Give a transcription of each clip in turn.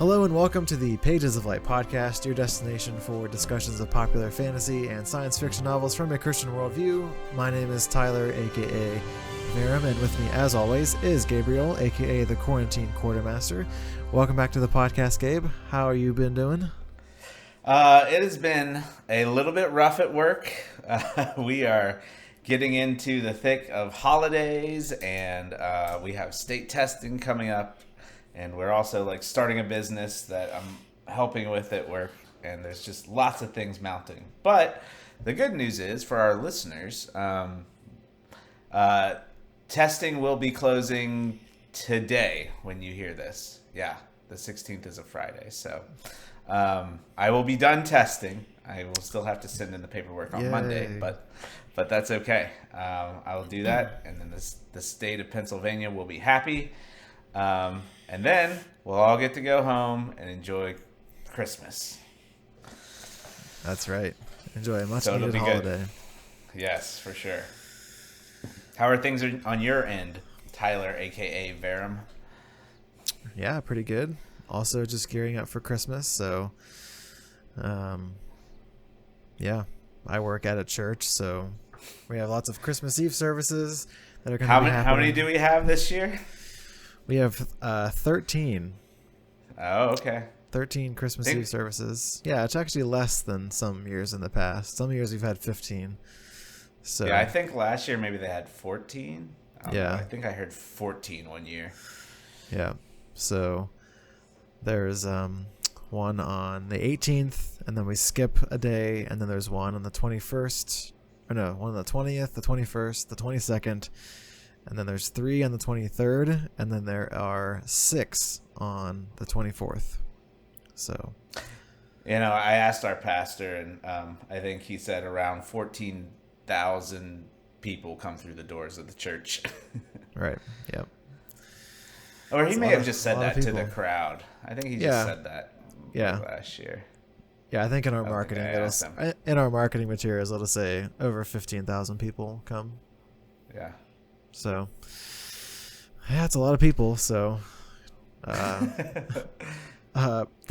Hello and welcome to the Pages of Light podcast, your destination for discussions of popular fantasy and science fiction novels from a Christian worldview. My name is Tyler, aka Verum, and with me, as always, is Gabriel, aka the Quarantine Quartermaster. Welcome back to the podcast, Gabe. How are you been doing? It has been a little bit rough at work. We are getting into the thick of holidays, and we have state testing coming up. And we're also starting a business that I'm helping with at work, and there's just lots of things mounting. But the good news is for our listeners, testing will be closing today when you hear this. Yeah, the 16th is a Friday, so I will be done testing. I will still have to send in the paperwork on Monday, but that's okay. I will do that, and then the state of Pennsylvania will be happy. And then we'll all get to go home and enjoy Christmas. That's right. Enjoy a much So needed holiday. Good. Yes, for sure. How are things on your end, Tyler, aka Verum? Yeah, pretty good. Also just gearing up for Christmas, so yeah, I work at a church, so we have lots of Christmas Eve services that are going to be happening. How many do we have this year? We have 13. Oh, okay. 13 Christmas Eve services. Yeah, it's actually less than some years in the past. Some years we've had 15. So yeah, I think last year maybe they had 14. Yeah. I think I heard 14 one year. Yeah. So there's one on the 18th, and then we skip a day, and then there's one on the 21st. Or no, one on the 20th, the 21st, the 22nd. And then there's 3 on the 23rd, and then there are 6 on the 24th. So, I asked our pastor, and I think he said around 14,000 people come through the doors of the church. Right. Yep. Or he may have just said that to the crowd. I think he just said that. Last year. Yeah, I think in our marketing, in our marketing materials, it'll say over 15,000 people come. Yeah. So, yeah, it's a lot of people. So, the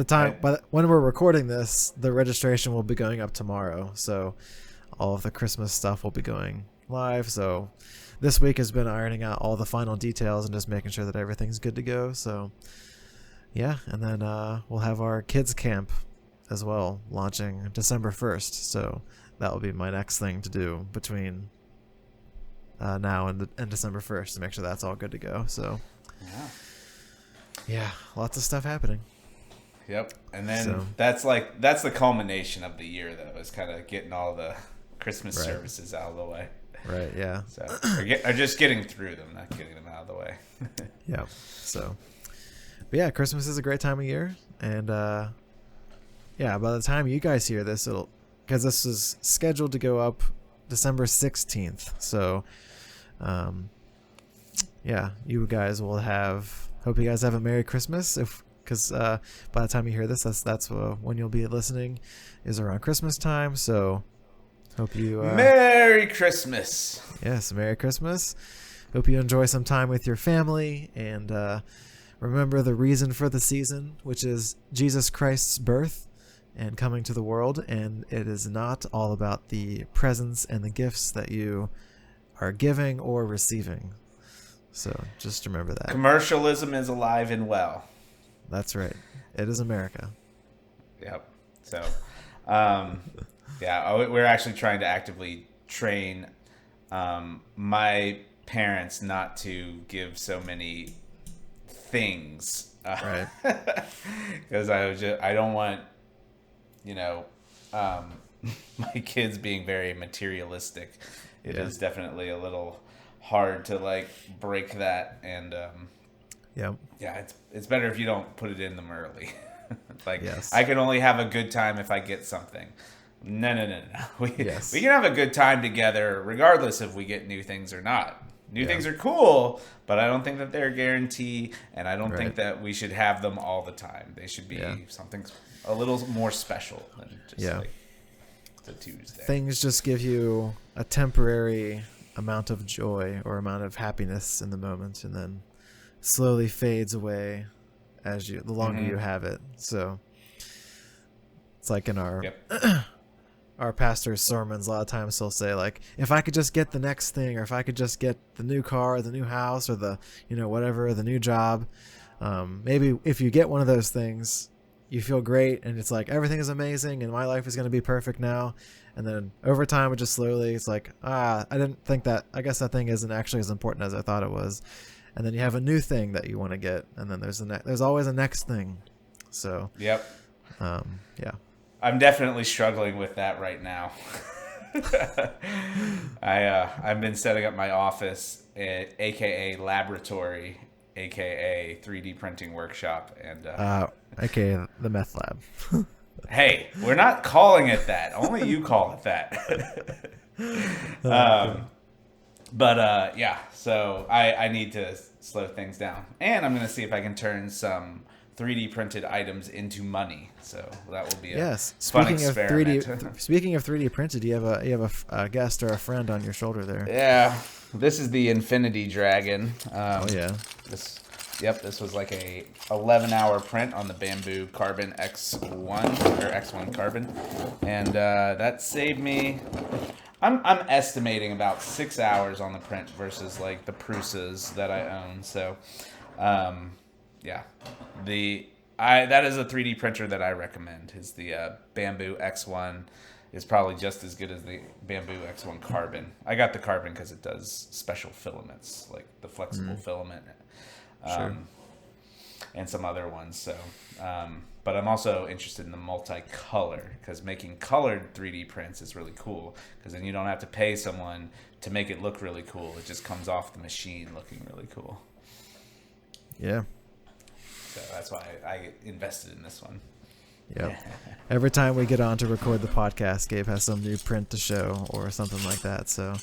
time when we're recording this, the registration will be going up tomorrow. So, all of the Christmas stuff will be going live. So, this week has been ironing out all the final details and just making sure that everything's good to go. So, yeah, and then we'll have our kids camp as well, launching December 1st. So, that will be my next thing to do between now and December 1st to make sure that's all good to go. So yeah, lots of stuff happening. Yep. And then that's the culmination of the year, though, is kind of getting all the Christmas services out of the way. Right. Yeah. So or just getting through them, not getting them out of the way. Yeah. So, but yeah, Christmas is a great time of year, and yeah, by the time you guys hear this, because this is scheduled to go up December 16th. So, yeah, you guys will hope you guys have a Merry Christmas. Because by the time you hear this, that's when you'll be listening, is around Christmas time. So, hope you Merry Christmas. Yes, Merry Christmas. Hope you enjoy some time with your family, and remember the reason for the season, which is Jesus Christ's birth and coming to the world, and it is not all about the presents and the gifts that you are giving or receiving. So just remember that. Commercialism is alive and well. That's right. It is America. Yep. So, yeah, we're actually trying to actively train my parents not to give so many things. Right. Because I don't want, my kids being very materialistic. It is definitely a little hard to break that, and yeah, it's better if you don't put it in them early. I can only have a good time if I get something. No. We can have a good time together regardless if we get new things or not. New things are cool, but I don't think that they're a guarantee, and I don't think that we should have them all the time. They should be something a little more special than just the Tuesday. Things just give you a temporary amount of joy or amount of happiness in the moment, and then slowly fades away the longer you have it. So it's like in our our pastor's sermons, a lot of times he'll say like, if I could just get the next thing, or if I could just get the new car, or the new house, or the, whatever, the new job. Maybe if you get one of those things, you feel great, and it's like everything is amazing, and my life is going to be perfect now. And then over time, it just slowly, it's like, I didn't think that. I guess that thing isn't actually as important as I thought it was. And then you have a new thing that you want to get, and then there's always a next thing. So yep, yeah. I'm definitely struggling with that right now. I've been setting up my office, aka laboratory, aka 3D printing workshop, and aka the meth lab. Hey, we're not calling it that. Only you call it that. Yeah. So I need to slow things down, and I'm gonna see if I can turn some 3D printed items into money. So that will be a fun experiment. Speaking of 3D printed, you have a guest or a friend on your shoulder there. Yeah, this is the Infinity Dragon. This was like a 11-hour print on the Bamboo Carbon X1 or X1 Carbon, and that saved me. I'm estimating about 6 hours on the print versus like the Prusas that I own. So, yeah, that is a 3D printer that I recommend. Is the Bamboo X1 is probably just as good as the Bamboo X1 Carbon. I got the Carbon because it does special filaments like the flexible filament. Sure. And some other ones. So, but I'm also interested in the multicolor, because making colored 3D prints is really cool, because then you don't have to pay someone to make it look really cool. It just comes off the machine looking really cool. Yeah. So that's why I invested in this one. Yep. Every time we get on to record the podcast, Gabe has some new print to show or something like that. So.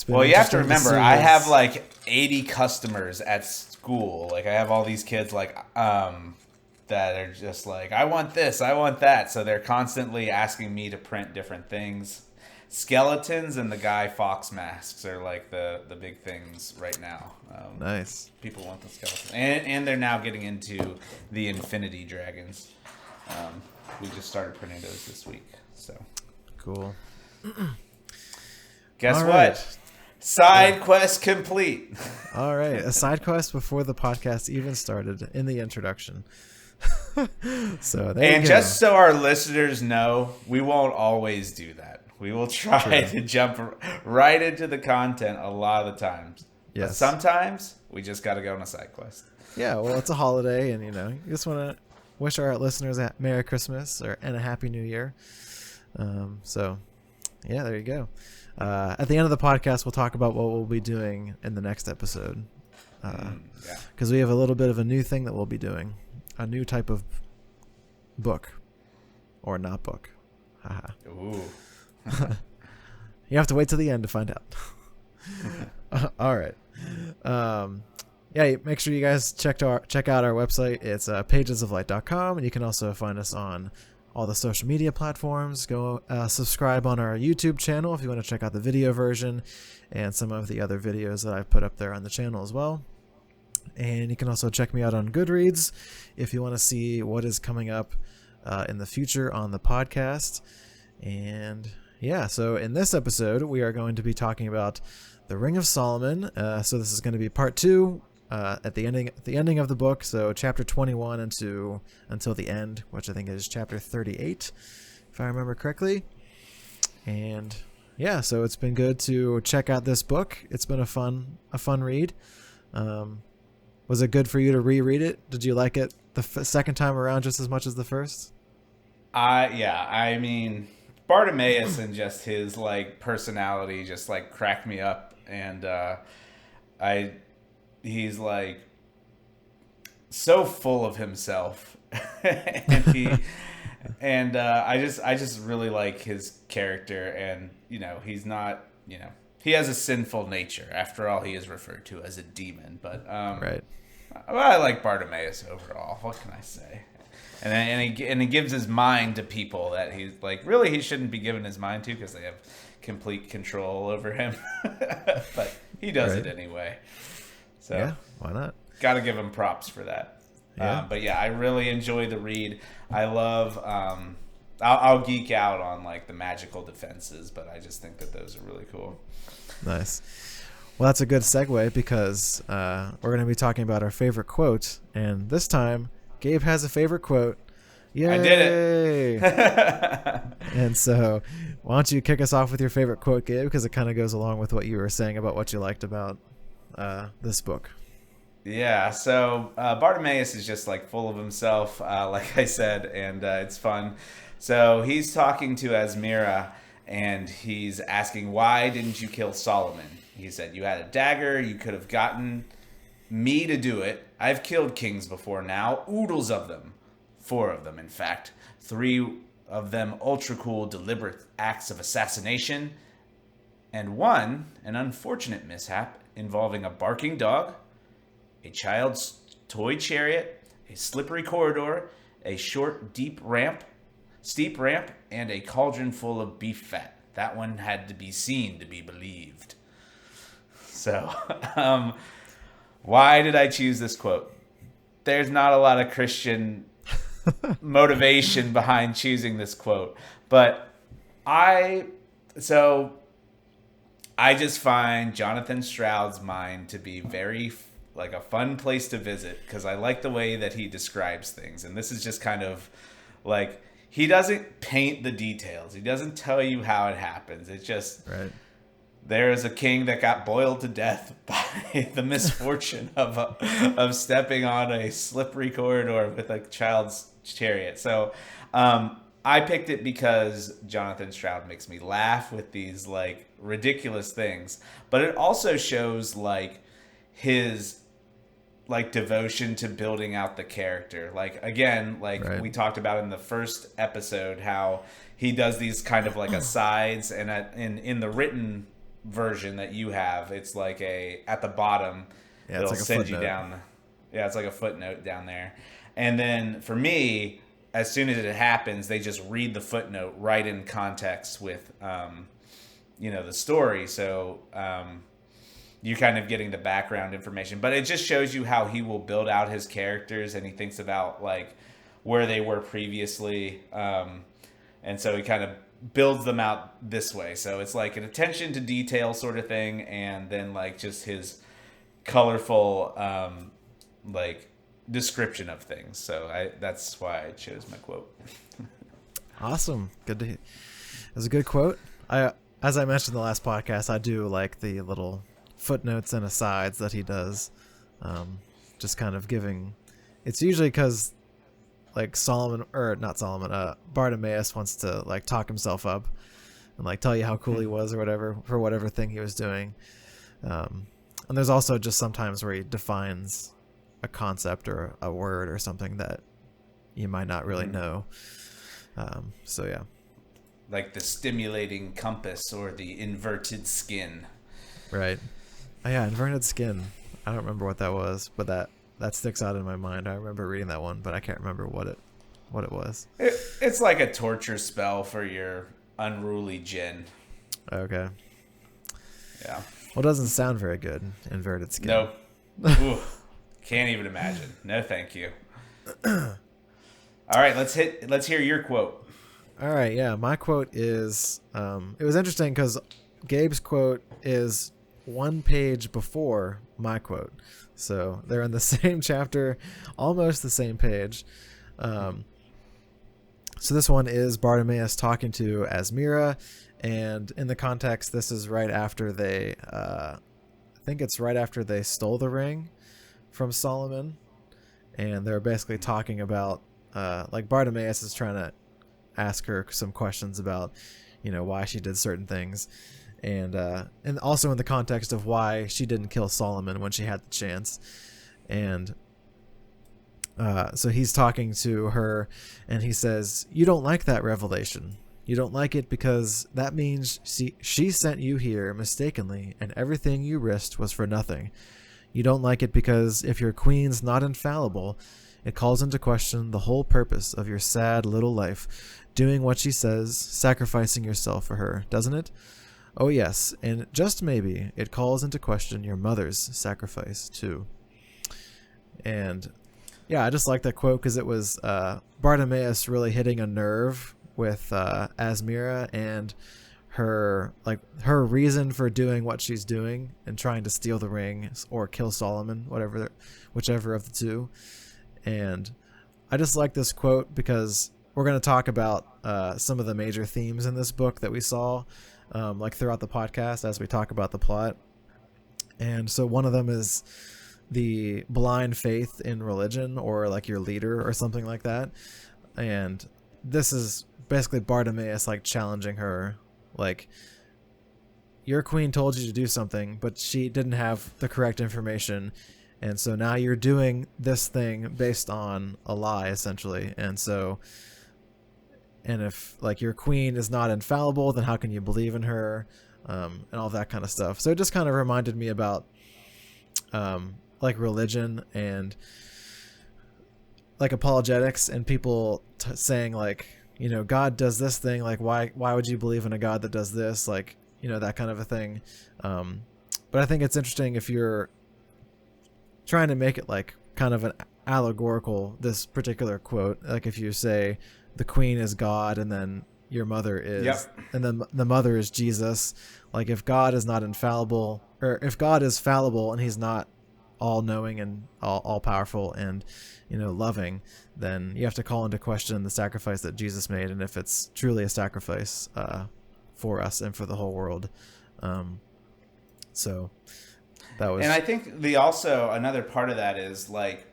Well, you have to remember, I have like 80 customers at school. Like, I have all these kids like that are just like, I want this, I want that. So they're constantly asking me to print different things. Skeletons and the Guy Fawkes masks are like the big things right now. Nice. People want the skeletons, and they're now getting into the Infinity Dragons. We just started printing those this week. So cool. Guess all what? Right. Side quest complete. All right. A side quest before the podcast even started in the introduction. So there you go. Just so our listeners know, we won't always do that. We will try to jump right into the content a lot of the times. Yes. But sometimes we just got to go on a side quest. Yeah. Well, it's a holiday, and you just want to wish our listeners a Merry Christmas and a Happy New Year. So yeah, there you go. At the end of the podcast, we'll talk about what we'll be doing in the next episode. Because we have a little bit of a new thing that we'll be doing. A new type of book. Or not book. Haha. Ooh. You have to wait till the end to find out. All right. Make sure you guys check out our website. It's pagesoflight.com. And you can also find us on all the social media platforms. Go subscribe on our YouTube channel if you want to check out the video version and some of the other videos that I've put up there on the channel as well. And you can also check me out on Goodreads if you want to see what is coming up in the future on the podcast. And yeah, so in this episode, we are going to be talking about the Ring of Solomon. So this is going to be part 2. At the ending of the book, so chapter 21 until the end, which I think is chapter 38, if I remember correctly. And yeah, so it's been good to check out this book. It's been a fun read. Was it good for you to reread it? Did you like it the second time around just as much as the first? Yeah. I mean, Bartimaeus and just his like personality just like cracked me up, and he's like so full of himself, and I just really like his character, and he's not, he has a sinful nature. After all, he is referred to as a demon, but right. I like Bartimaeus overall. What can I say? And he gives his mind to people that he's like, really he shouldn't be giving his mind to, because they have complete control over him, but he does it anyway. So yeah, why not? Got to give him props for that. Yeah. But yeah, I really enjoy the read. I love. I'll geek out on like the magical defenses, but I just think that those are really cool. Nice. Well, that's a good segue because we're going to be talking about our favorite quote, and this time Gabe has a favorite quote. Yay! I did it. And so, why don't you kick us off with your favorite quote, Gabe? Because it kind of goes along with what you were saying about what you liked about this book. Yeah, so Bartimaeus is just like full of himself, like I said, and it's fun. So he's talking to Asmira, and he's asking, "Why didn't you kill Solomon?" He said, "You had a dagger. You could have gotten me to do it. I've killed kings before now, oodles of them. 4 of them, in fact. 3 of them ultra cool, deliberate acts of assassination, and 1, an unfortunate mishap involving a barking dog, a child's toy chariot, a slippery corridor, a short, steep ramp, and a cauldron full of beef fat. That one had to be seen to be believed." So, why did I choose this quote? There's not a lot of Christian motivation behind choosing this quote, but I just find Jonathan Stroud's mind to be very like a fun place to visit because I like the way that he describes things. And this is just kind of like, he doesn't paint the details. He doesn't tell you how it happens. It's just, right. There is a king that got boiled to death by the misfortune of stepping on a slippery corridor with a child's chariot. So I picked it because Jonathan Stroud makes me laugh with these like ridiculous things, but it also shows like his like devotion to building out the character. Like again, like right. we talked about in the first episode, how he does these kind of like asides, and in the written version that you have, it's like at the bottom, it'll like send you down. Yeah, it's like a footnote down there. And then for me, as soon as it happens, they just read the footnote right in context with, the story. So you're kind of getting the background information. But it just shows you how he will build out his characters, and he thinks about like where they were previously. And so he kind of builds them out this way. So it's like an attention to detail sort of thing, and then like just his colorful like description of things. So that's why I chose my quote. Awesome. Good to hear. It was a good quote. As I mentioned in the last podcast, I do like the little footnotes and asides that he does. Just kind of giving, it's usually because like Bartimaeus wants to like talk himself up and like tell you how cool he was or whatever for whatever thing he was doing. And there's also just sometimes where he defines a concept or a word or something that you might not really know. So yeah. Like the stimulating compass or the inverted skin. Right. Oh, yeah, inverted skin. I don't remember what that was, but that sticks out in my mind. I remember reading that one, but I can't remember what it was. It's like a torture spell for your unruly djinn. Okay. Yeah. Well, it doesn't sound very good, inverted skin. Nope. Ooh, can't even imagine. No, thank you. All right, let's hear your quote. All right, yeah, my quote is, it was interesting because Gabe's quote is one page before my quote. So they're in the same chapter, almost the same page. So this one is Bartimaeus talking to Asmira, and in the context, this is right after they, I think it's right after they stole the ring from Solomon, and they're basically talking about, like Bartimaeus is trying to ask her some questions about, why she did certain things, and also in the context of why she didn't kill Solomon when she had the chance. And so he's talking to her, and he says, "You don't like that revelation. You don't like it because that means she sent you here mistakenly, and everything you risked was for nothing. You don't like it because if your queen's not infallible, it calls into question the whole purpose of your sad little life, doing what she says, sacrificing yourself for her, doesn't it? Oh yes, and just maybe it calls into question your mother's sacrifice too." And Yeah, I just like that quote because it was Bartimaeus really hitting a nerve with Asmira and her reason for doing what she's doing and trying to steal the ring or kill Solomon, whichever of the two. And I just like this quote because we're going to talk about some of the major themes in this book that we saw like throughout the podcast as we talk about the plot. And so one of them is the blind faith in religion or like your leader or something like that. And this is basically Bartimaeus like challenging her, like, your queen told you to do something, but she didn't have the correct information. And so now you're doing this thing based on a lie, essentially. And if like your queen is not infallible, then how can you believe in her? And all that kind of stuff. So it just kind of reminded me about like religion and like apologetics and people saying like, God does this thing. Like, why would you believe in a God that does this? Like, that kind of a thing. But I think it's interesting if you're trying to make it like kind of an allegorical, this particular quote, like if you say the queen is God and then your mother is, and then the mother is Jesus. Like if God is not infallible, or if God is fallible and he's not all knowing and all powerful and, loving, then you have to call into question the sacrifice that Jesus made. And if it's truly a sacrifice, for us and for the whole world. So that was, and I think another part of that is like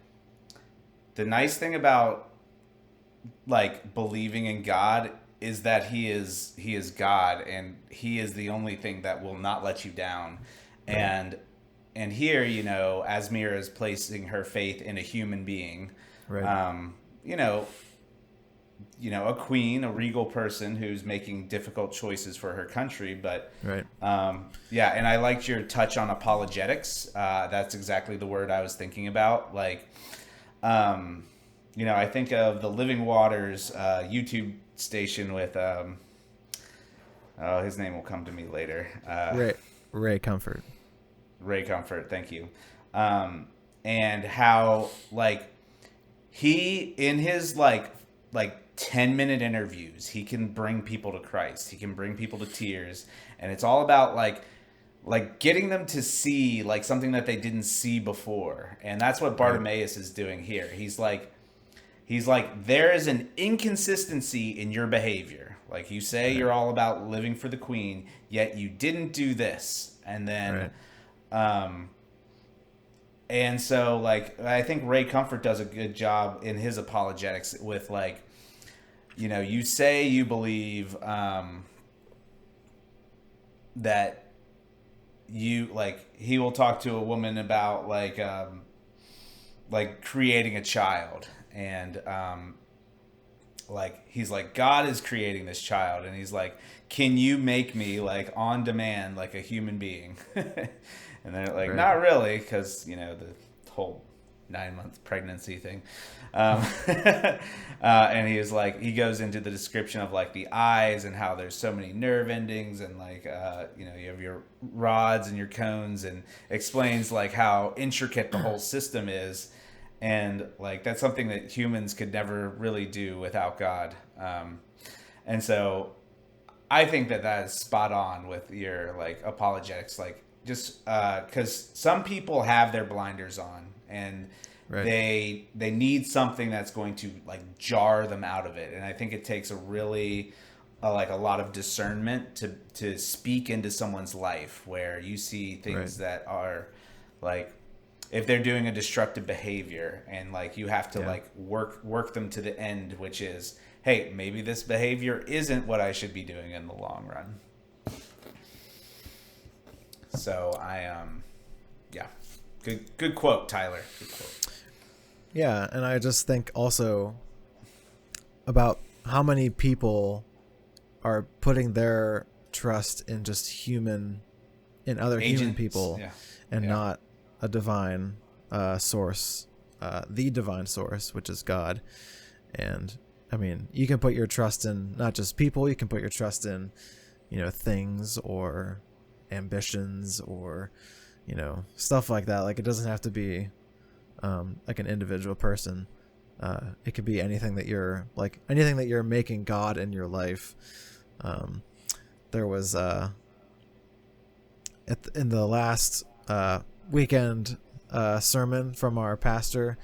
the nice thing about like believing in God is that he is God and he is the only thing that will not let you down. Right. And here, Asmira is placing her faith in a human being. Right. A queen, a regal person who's making difficult choices for her country. But right. And I liked your touch on apologetics. That's exactly the word I was thinking about. Like, I think of the Living Waters YouTube station with his name will come to me later. Ray Comfort. Ray Comfort, thank you. And how like he in his like 10-minute interviews, he can bring people to Christ. He can bring people to tears, and it's all about like getting them to see like something that they didn't see before. And that's what Bartimaeus is doing here. He's like there is an inconsistency in your behavior. Like you say you're all about living for the queen, yet you didn't do this. And then and so like I think Ray Comfort does a good job in his apologetics with like, you say you believe that you like he will talk to a woman about like creating a child. And like he's like, God is creating this child, and he's like, can you make me like on demand like a human being? And they're like, not really, because the whole 9-month pregnancy thing. And he was like, he goes into the description of like the eyes and how there's so many nerve endings and like you have your rods and your cones, and explains like how intricate the whole system is. And like that's something that humans could never really do without God. And so I think that is spot on with your like apologetics, like just because some people have their blinders on and they need something that's going to like jar them out of it. And I think it takes a really like a lot of discernment to speak into someone's life where you see things that are like, if they're doing a destructive behavior, and like you have to like work them to the end, which is, hey, maybe this behavior isn't what I should be doing in the long run. So good quote, Tyler. Good quote. Yeah, and I just think also about how many people are putting their trust in just in other human people, and not a divine source, the divine source, which is God. And I mean, you can put your trust in not just people, you can put your trust in, things or ambitions or, stuff like that. Like it doesn't have to be like an individual person. It could be anything that you're making God in your life. There was in the last weekend sermon from our pastor,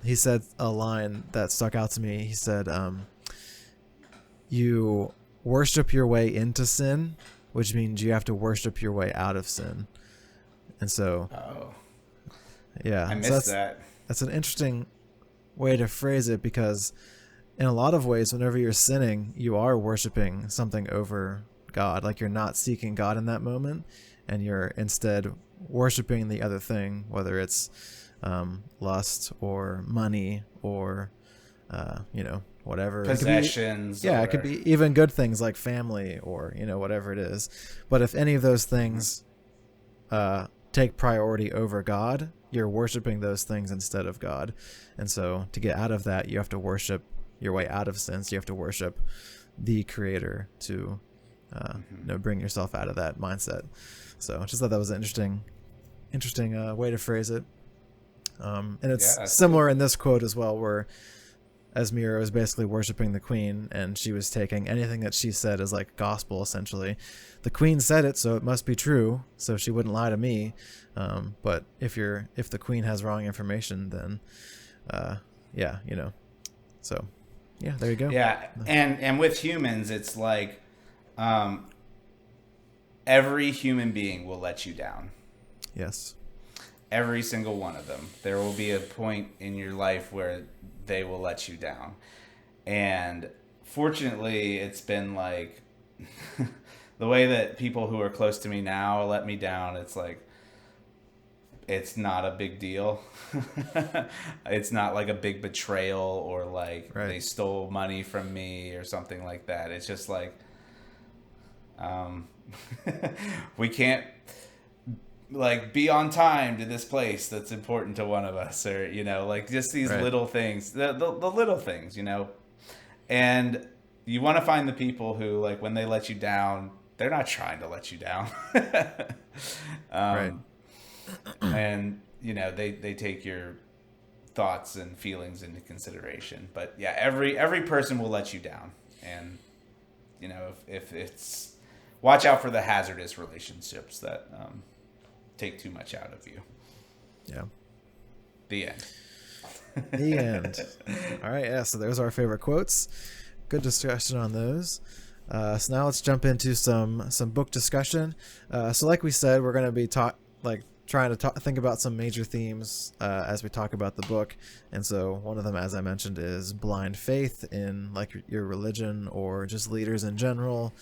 he said a line that stuck out to me. He said, you worship your way into sin, which means you have to worship your way out of sin. And so, yeah, I missed that. That's an interesting way to phrase it, because in a lot of ways, whenever you're sinning, you are worshiping something over God. Like, you're not seeking God in that moment, and you're instead worshiping the other thing, whether it's lust or money or whatever, possessions. It could be even good things like family or whatever it is. But if any of those things take priority over God, you're worshiping those things instead of God. And so to get out of that, you have to worship your way out of sin. So you have to worship the Creator to bring yourself out of that mindset. So I just thought that was an interesting way to phrase it. And it's similar in this quote as well, where Esmira was basically worshiping the queen, and she was taking anything that she said as like gospel, essentially. The queen said it, so it must be true, so she wouldn't lie to me. But if the queen has wrong information, then so yeah, there you go. Yeah, and with humans, it's like every human being will let you down. Yes. Every single one of them. There will be a point in your life where they will let you down. And fortunately, it's been like the way that people who are close to me now let me down. It's like, it's not a big deal. It's not like a big betrayal or like they stole money from me or something like that. It's just like, we can't like be on time to this place that's important to one of us, or like just these little things, the little things, and you want to find the people who, like, when they let you down, they're not trying to let you down. And they take your thoughts and feelings into consideration. But yeah, every person will let you down, and if it's, watch out for the hazardous relationships that take too much out of you. Yeah. The end. The end. All right. Yeah. So there's our favorite quotes. Good discussion on those. So now let's jump into some book discussion. So like we said, we're going to be trying to think about some major themes as we talk about the book. And so one of them, as I mentioned, is blind faith in like your religion or just leaders in general.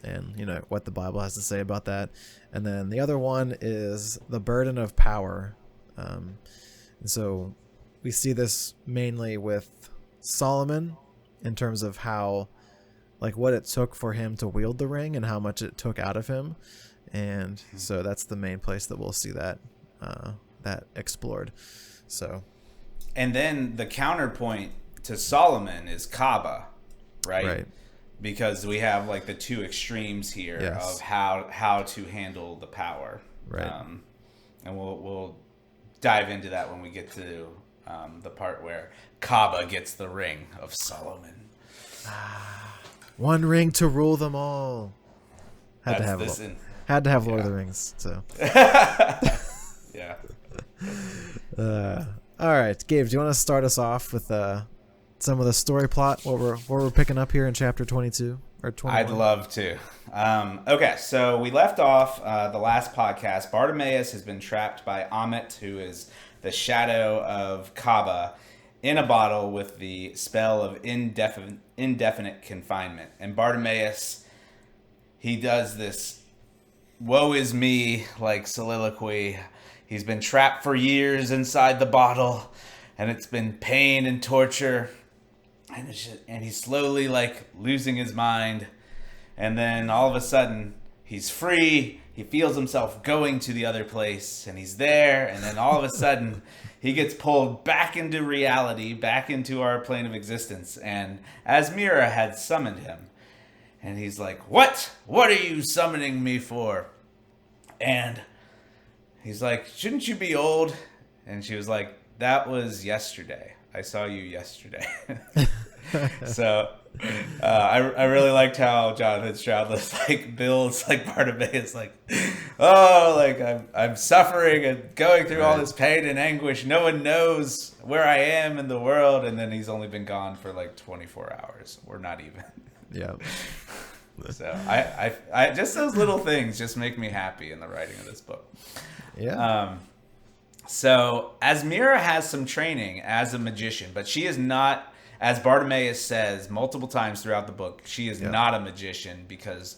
And what the Bible has to say about that. And then the other one is the burden of power. And so we see this mainly with Solomon in terms of how, like, what it took for him to wield the ring and how much it took out of him. And so that's the main place that we'll see that explored. So, and then the counterpoint to Solomon is Kaaba, right? Because we have like the two extremes here of how to handle the power, and we'll dive into that when we get to the part where Kaaba gets the ring of Solomon. One ring to rule them all. Had to have Lord of the Rings. So yeah. All right, Gabe, do you want to start us off with some of the story plot, what we're picking up here in chapter 22 or 21? I'd love to. Okay, so we left off the last podcast. Bartimaeus has been trapped by Amit, who is the shadow of Kaaba, in a bottle with the spell of indefinite confinement. And Bartimaeus, he does this woe is me like soliloquy. He's been trapped for years inside the bottle, and it's been pain and torture. And he's slowly like losing his mind, and then all of a sudden he's free. He feels himself going to the other place, and he's there, and then all of a sudden he gets pulled back into reality, back into our plane of existence, and Asmira had summoned him, and he's like, what are you summoning me for? And he's like, shouldn't you be old? And she was like, That was yesterday. I saw you yesterday. So I really liked how Jonathan Stroud was like builds like Bartimaeus, like, oh, like I'm suffering and going through all this pain and anguish. No one knows where I am in the world, and then he's only been gone for like 24 hours, or not even. Yeah. So I just those little things just make me happy in the writing of this book. Yeah. So Asmira has some training as a magician, but she is not, as Bartimaeus says multiple times throughout the book, she is not a magician, because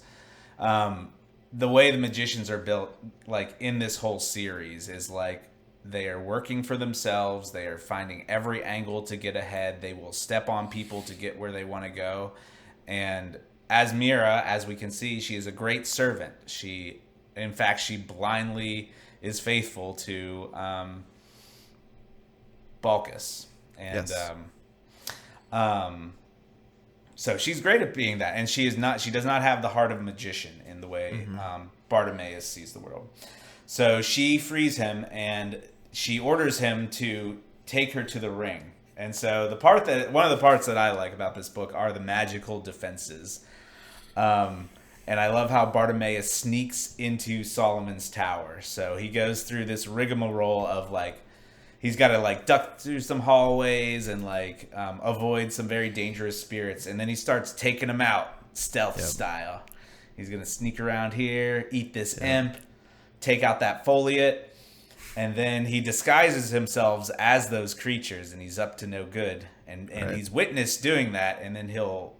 the way the magicians are built, like in this whole series, is like they are working for themselves. They are finding every angle to get ahead. They will step on people to get where they want to go. And Asmira, as we can see, she is a great servant. In fact, she blindly is faithful to Balkis. And so she's great at being that. And she does not have the heart of a magician in the way Bartimaeus sees the world. So she frees him, and she orders him to take her to the ring. And so one of the parts that I like about this book are the magical defenses. And I love how Bartimaeus sneaks into Solomon's tower. So he goes through this rigmarole of like, he's got to like duck through some hallways and like avoid some very dangerous spirits. And then he starts taking them out stealth style. He's going to sneak around here, eat this imp, take out that foliate. And then he disguises himself as those creatures, and he's up to no good. And he's witnessed doing that. And then he'll,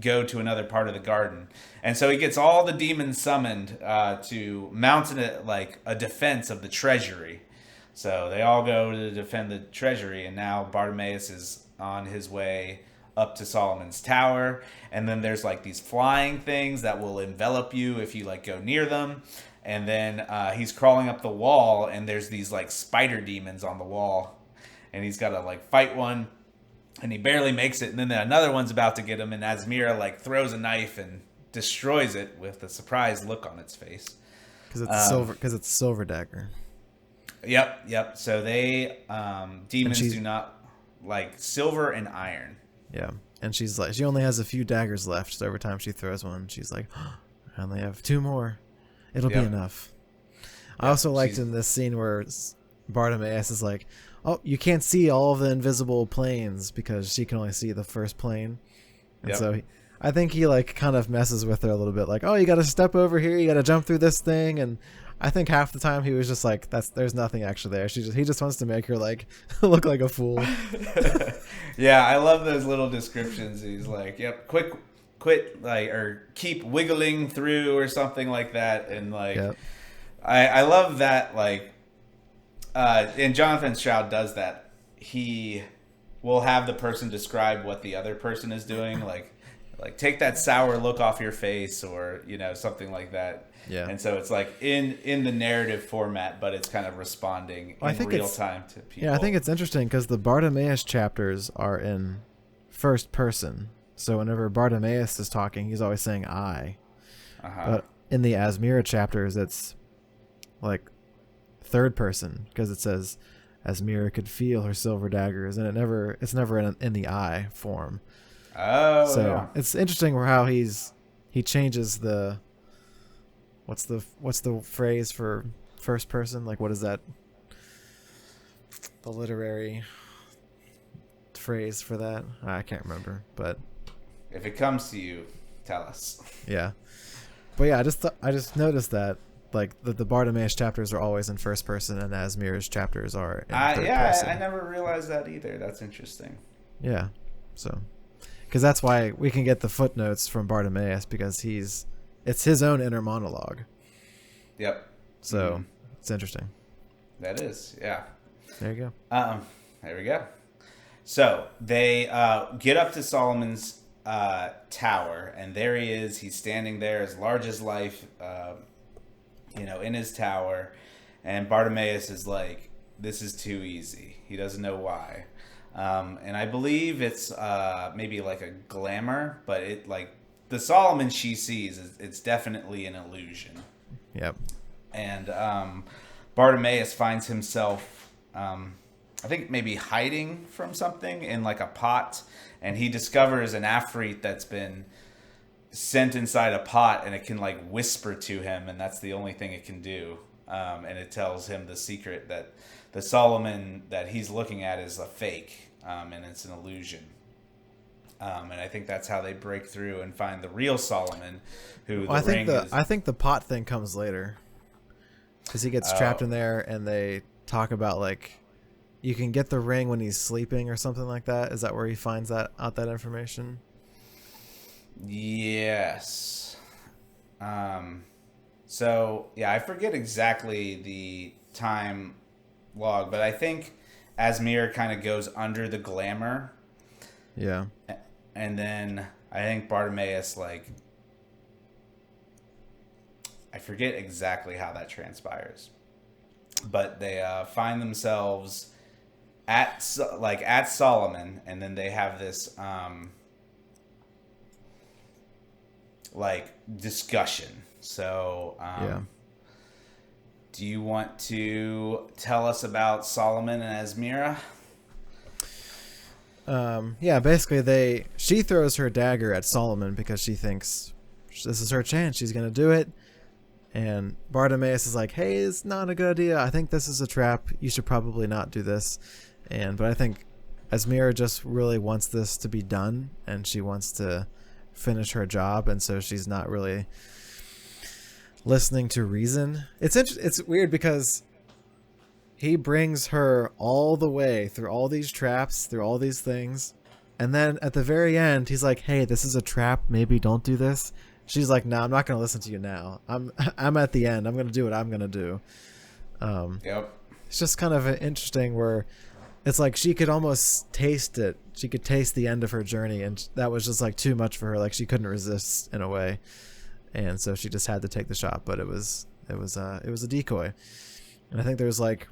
go to another part of the garden. And so he gets all the demons summoned to mount a defense of the treasury. So they all go to defend the treasury, and now Bartimaeus is on his way up to Solomon's tower. And then there's like these flying things that will envelop you if you like go near them. And then he's crawling up the wall, and there's these like spider demons on the wall, and he's got to like fight one. And he barely makes it, and then another one's about to get him, and Asmira like throws a knife and destroys it with a surprised look on its face. Because it's silver. Because it's silver dagger. Yep. So they demons do not like silver and iron. Yeah, and she's like, she only has a few daggers left. So every time she throws one, she's like, oh, I only have 2 more. It'll be enough. I also liked in this scene where Bartimaeus is like, oh, you can't see all of the invisible planes because she can only see the first plane. And so I think he like kind of messes with her a little bit, like, oh, you got to step over here, you got to jump through this thing. And I think half the time he was just like, there's nothing actually there. He just wants to make her like look like a fool. Yeah, I love those little descriptions. He's like, yep, quit like, or keep wiggling through or something like that. And like, I love that, like, and Jonathan Stroud does that. He will have the person describe what the other person is doing, like take that sour look off your face, or something like that. Yeah. And so it's like in the narrative format, but it's kind of responding in real time to people. Yeah, I think it's interesting because the Bartimaeus chapters are in first person. So whenever Bartimaeus is talking, he's always saying I. But in the Asmira chapters, it's like third person, because it says Asmira could feel her silver daggers, and it's never in the I form. So it's interesting how he changes the what's the phrase for first person, like what is that, the literary phrase for that? I can't remember, but if it comes to you, tell us. Yeah, but yeah, I just noticed that. Like the Bartimaeus chapters are always in first person, and Asmira's chapters are in third person. I never realized that either. That's interesting. Yeah, so because that's why we can get the footnotes from Bartimaeus, because it's his own inner monologue. Yep. So it's interesting. That is, yeah. There you go. There we go. So they get up to Solomon's tower, and there he is. He's standing there, as large as life. In his tower, and Bartimaeus is like, this is too easy. He doesn't know why. And I believe it's maybe like a glamour, but it like the Solomon she sees, it's definitely an illusion. Yep. And Bartimaeus finds himself I think maybe hiding from something in like a pot, and he discovers an Afrit that's been sent inside a pot, and it can like whisper to him, and that's the only thing it can do. And it tells him the secret that the Solomon that he's looking at is a fake, and it's an illusion. And I think that's how they break through and find the real Solomon, who I think the pot thing comes later, because he gets trapped in there, and they talk about like you can get the ring when he's sleeping or something like that. Is that where he finds that information? Yes. So yeah, I forget exactly the time log, but I think Asmir kind of goes under the glamour. Yeah. And then I think Bartimaeus, like, I forget exactly how that transpires, but they find themselves at Solomon, and then they have this like discussion. So do you want to tell us about Solomon and Asmira? Basically she throws her dagger at Solomon because she thinks this is her chance. She's going to do it. And Bartimaeus is like, hey, it's not a good idea. I think this is a trap. You should probably not do this. But I think Asmira just really wants this to be done, and she wants to finish her job, and so she's not really listening to reason. It's weird because he brings her all the way through all these traps, through all these things, and then at the very end he's like, hey, this is a trap, maybe don't do this. She's like, no, I'm not going to listen to you now. I'm at the end. I'm going to do what I'm going to do. Yep. It's just kind of interesting where it's like she could almost taste it. She could taste the end of her journey, and that was just like too much for her. Like she couldn't resist in a way, and so she just had to take the shot. But it was a decoy, and I think there's like,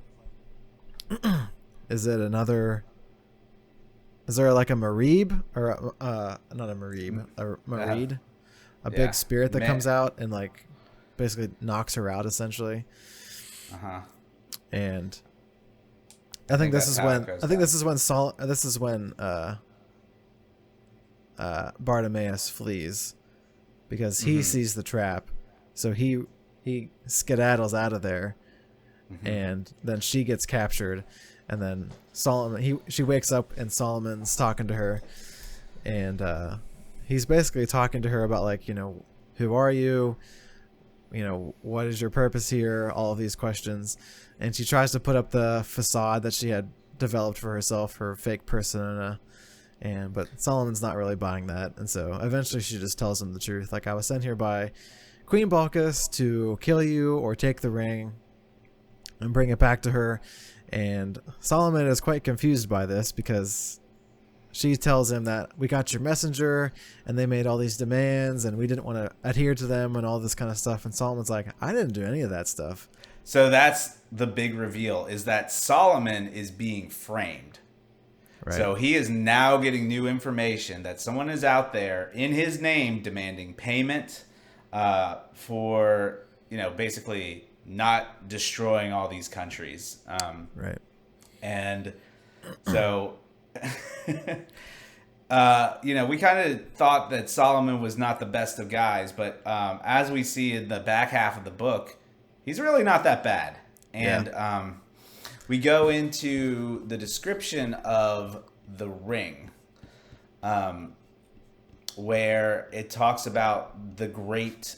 is there like a Marib or not a Marib, a Marid? A big spirit that comes out and like basically knocks her out essentially. And I think this is when Bartimaeus flees, because he sees the trap, so he skedaddles out of there, and then she gets captured, and then she wakes up and Solomon's talking to her, and he's basically talking to her about like, who are you? What is your purpose here? All of these questions. And she tries to put up the facade that she had developed for herself, her fake persona. But Solomon's not really buying that. And so eventually she just tells him the truth. Like, I was sent here by Queen Balkis to kill you or take the ring and bring it back to her. And Solomon is quite confused by this because she tells him that we got your messenger and they made all these demands and we didn't want to adhere to them and all this kind of stuff. And Solomon's like, I didn't do any of that stuff. So that's the big reveal, is that Solomon is being framed. Right. So he is now getting new information that someone is out there in his name demanding payment for, basically not destroying all these countries. Right. And so... we kind of thought that Solomon was not the best of guys, but as we see in the back half of the book, he's really not that bad. And we go into the description of the ring, where it talks about the great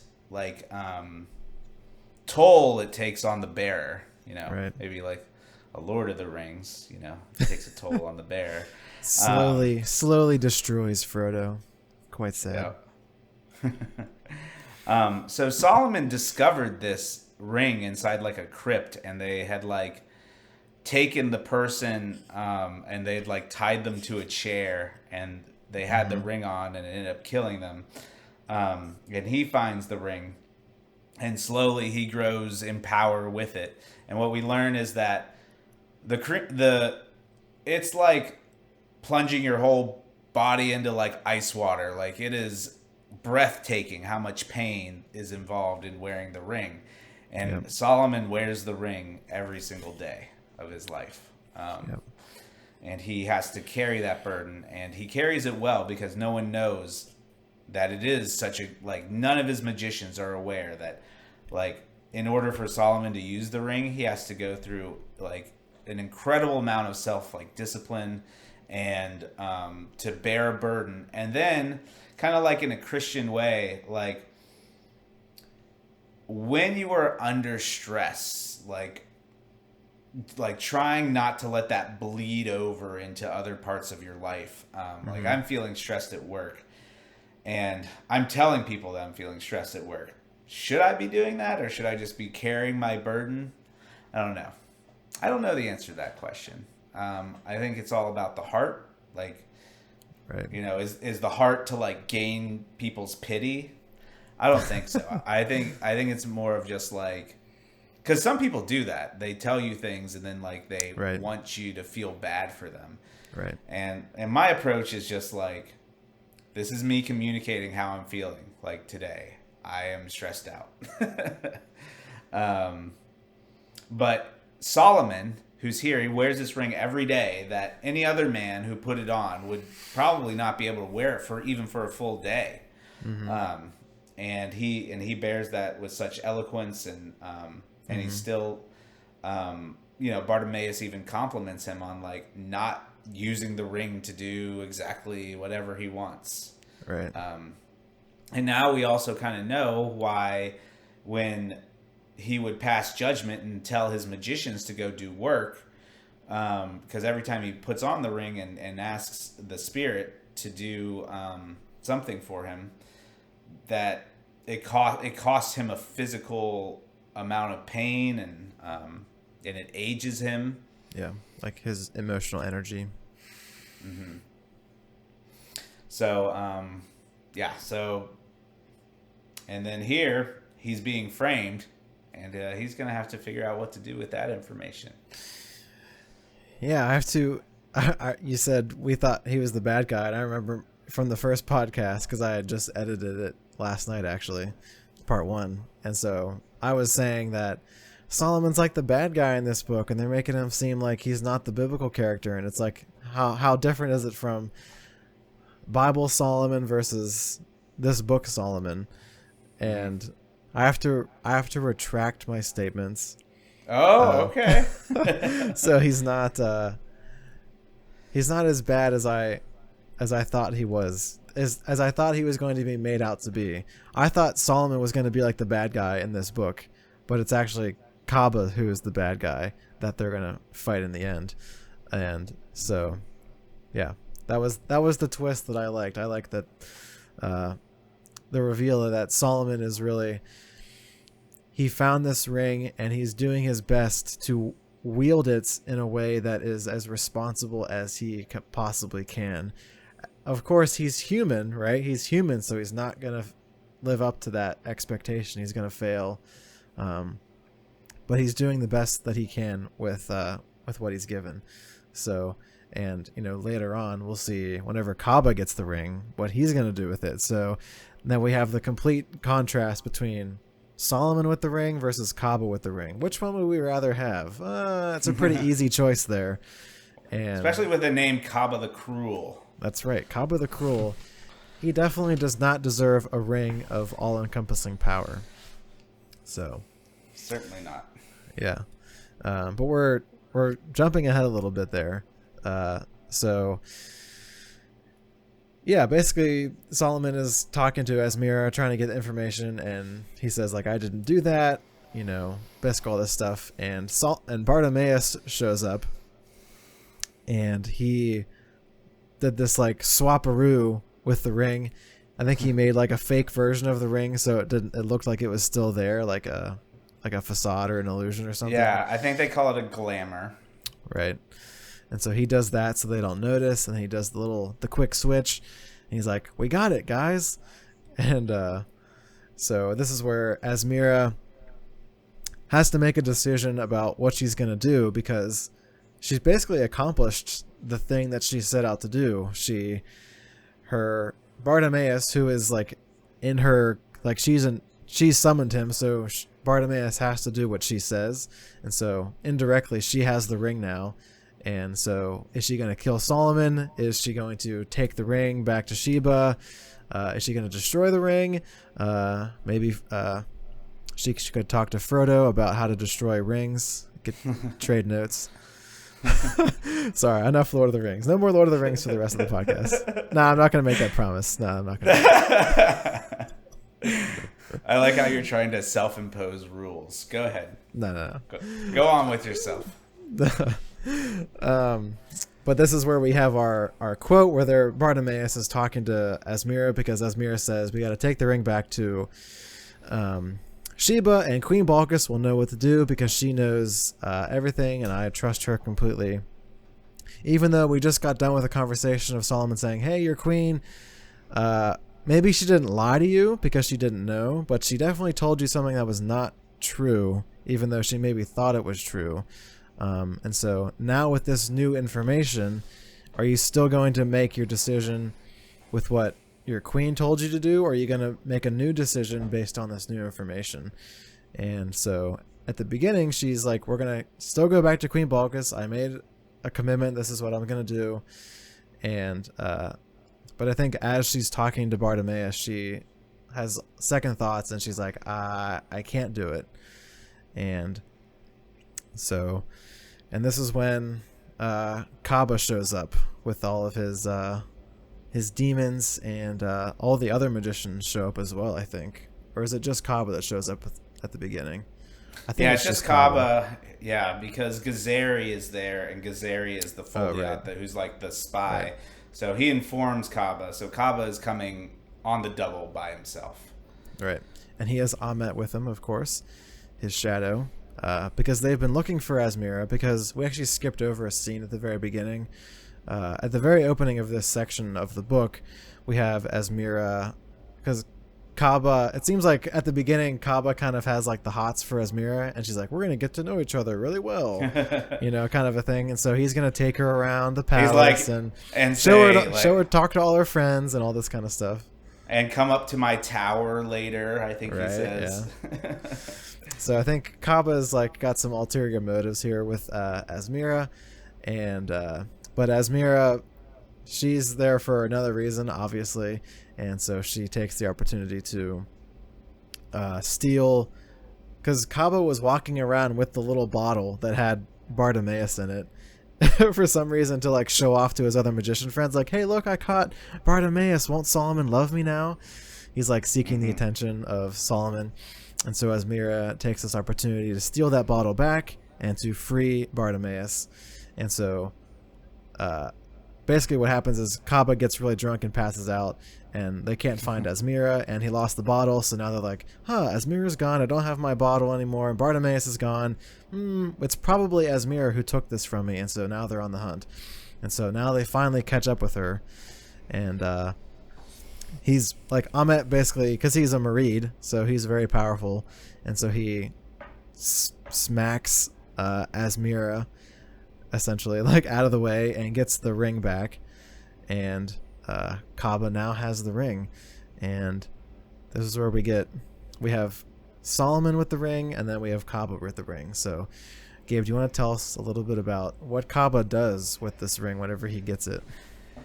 toll it takes on the bearer. Right. Maybe like a Lord of the Rings, takes a toll on the bear. Slowly destroys Frodo. Quite sad. Yeah. So Solomon discovered this ring inside like a crypt, and they had like taken the person and they'd like tied them to a chair, and they had the ring on, and it ended up killing them. And he finds the ring, and slowly he grows in power with it. And what we learn is that it's like plunging your whole body into like ice water. Like, it is breathtaking how much pain is involved in wearing the ring. And Solomon wears the ring every single day of his life. Yep. And he has to carry that burden, and he carries it well because no one knows that it is such a, like, none of his magicians are aware that, like, in order for Solomon to use the ring, he has to go through, like, an incredible amount of self, like, discipline and to bear a burden. And then, kind of like in a Christian way, like, when you are under stress, like trying not to let that bleed over into other parts of your life. Like, I'm feeling stressed at work, and I'm telling people that I'm feeling stressed at work. Should I be doing that, or should I just be carrying my burden? I don't know. I don't know the answer to that question. I think it's all about the heart. Like, right. You know, is the heart to, like, gain people's pity? I don't think so. I think it's more of just, like, because some people do that. They tell you things, and then, like, they right. want you to feel bad for them. Right. And my approach is just like, this is me communicating how I'm feeling. Like, today, I am stressed out. But Solomon, who's here, he wears this ring every day that any other man who put it on would probably not be able to wear it for a full day. And he bears that with such eloquence, and he's still, you know, Bartimaeus even compliments him on, like, not using the ring to do exactly whatever he wants. Right. And now we also kind of know why, when he would pass judgment and tell his magicians to go do work, because every time he puts on the ring and asks the spirit to do something for him, that it costs him a physical amount of pain, and it ages him. Yeah, like his emotional energy. So and then here he's being framed, and he's gonna have to figure out what to do with that information. Yeah, I have to. You said we thought he was the bad guy, and I remember from the first podcast, because I had just edited it last night, actually, part 1, and so I was saying that Solomon's like the bad guy in this book, and they're making him seem like he's not the biblical character, and it's like, how different is it from Bible Solomon versus this book Solomon? And I have to retract my statements. Oh, okay. So he's not as bad as I thought he was. As I thought he was going to be made out to be. I thought Solomon was going to be like the bad guy in this book, but it's actually Kaba who is the bad guy that they're going to fight in the end. And so, yeah, that was the twist that I liked. I like that the reveal that Solomon is really, he found this ring and he's doing his best to wield it in a way that is as responsible as he possibly can. Of course, he's human, right? He's human, so he's not going to live up to that expectation. He's going to fail. But he's doing the best that he can with what he's given. So, and, you know, later on, we'll see whenever Kaba gets the ring, what he's going to do with it. So then we have the complete contrast between Solomon with the ring versus Kaba with the ring. Which one would we rather have? It's a pretty easy choice there. And especially with the name Kaba the Cruel. That's right. Kaba the Cruel. He definitely does not deserve a ring of all-encompassing power. So, certainly not. Yeah. But we're jumping ahead a little bit there. So yeah, basically Solomon is talking to Asmira, trying to get information, and he says, like, I didn't do that, you know, basically all this stuff. And Bartimaeus shows up, and he did this, like, swaparoo with the ring. I think he made, like, a fake version of the ring, so it looked like it was still there, like a facade or an illusion or something. Yeah, I think they call it a glamour. Right. And so he does that so they don't notice, and he does the quick switch, and he's like, we got it, guys. And so this is where Asmira has to make a decision about what she's going to do, because she's basically accomplished the thing that she set out to do. Her Bartimaeus, who is like in her, like, she summoned him, so Bartimaeus has to do what she says, and so indirectly she has the ring now, And so is she going to kill Solomon? Is she going to take the ring back to Sheba? Is she going to destroy the ring? Maybe she could talk to Frodo about how to destroy rings. Get trade notes. Sorry, enough Lord of the Rings. No more Lord of the Rings for the rest of the podcast. I'm not going to make that promise. I'm not going to. I like how you're trying to self-impose rules. Go ahead. No. Go on with yourself. But this is where we have our quote where Bartimaeus is talking to Asmira, because Asmira says we got to take the ring back to Sheba, and Queen Balkis will know what to do because she knows everything, and I trust her completely. Even though we just got done with a conversation of Solomon saying, hey, your queen, maybe she didn't lie to you because she didn't know, but she definitely told you something that was not true, even though she maybe thought it was true. And so now with this new information, are you still going to make your decision with what your queen told you to do, or are you going to make a new decision based on this new information? And so at the beginning, she's like, we're going to still go back to Queen Balkis. I made a commitment. This is what I'm going to do. And, but I think as she's talking to Bartimaeus, she has second thoughts, and she's like, I can't do it. And so, and this is when Kaba shows up with all of his demons, and all the other magicians show up as well, I think. Or is it just Kaba that shows up at the beginning? I think it's just Kaba. Yeah, because Gazeri is there, and Gazeri is the Foliat, who's like the spy. Right. So he informs Kaba. So Kaba is coming on the double by himself. Right. And he has Ahmet with him, of course, his shadow. Because they've been looking for Asmira, because we actually skipped over a scene at the very beginning. At the very opening of this section of the book, we have Asmira, because Kaba, it seems like at the beginning, Kaba kind of has like the hots for Asmira, and she's like, we're going to get to know each other really well, kind of a thing. And so he's going to take her around the palace and show her, talk to all her friends and all this kind of stuff. And come up to my tower later, I think he says. Yeah. So I think Kaba's like got some ulterior motives here with Asmira, and but Asmira, she's there for another reason, obviously, and so she takes the opportunity to steal, because Kaba was walking around with the little bottle that had Bartimaeus in it for some reason, to like show off to his other magician friends, like, hey, look, I caught Bartimaeus. Won't Solomon love me now? He's like seeking the attention of Solomon. And so Asmira takes this opportunity to steal that bottle back and to free Bartimaeus. And so basically what happens is Kaba gets really drunk and passes out, and they can't find Asmira, and he lost the bottle. So now they're like, Asmira's gone. I don't have my bottle anymore. And Bartimaeus is gone. It's probably Asmira who took this from me. And so now they're on the hunt. And so now they finally catch up with her. And he's like, Ahmet, basically, because he's a Marid, so he's very powerful, and so he smacks Asmira essentially like out of the way and gets the ring back, and Kaba now has the ring. And this is where we have Solomon with the ring, and then we have Kaba with the ring. So Gabe, do you want to tell us a little bit about what Kaba does with this ring whenever he gets it?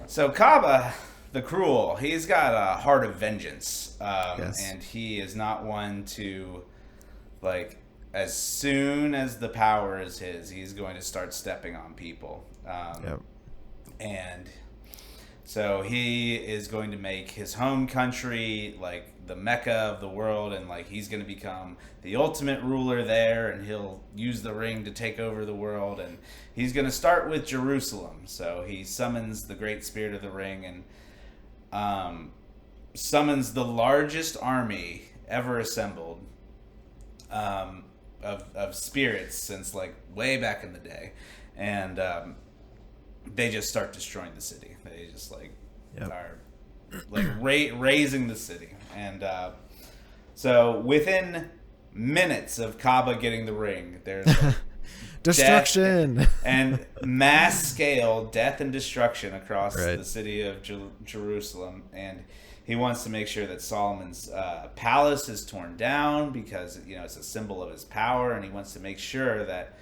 So Kaba, the Cruel, he's got a heart of vengeance, and he is not one to, like, as soon as the power is his, he's going to start stepping on people. And so he is going to make his home country like the Mecca of the world, and like he's going to become the ultimate ruler there, and he'll use the ring to take over the world. And he's going to start with Jerusalem. So he summons the Great Spirit of the Ring, and summons the largest army ever assembled of spirits since like way back in the day, and they just start destroying the city. They just like are like raising the city, and so within minutes of Kaba getting the ring, there's like destruction and mass scale death and destruction across the city of Jerusalem. And he wants to make sure that Solomon's palace is torn down because, it's a symbol of his power, and he wants to make sure that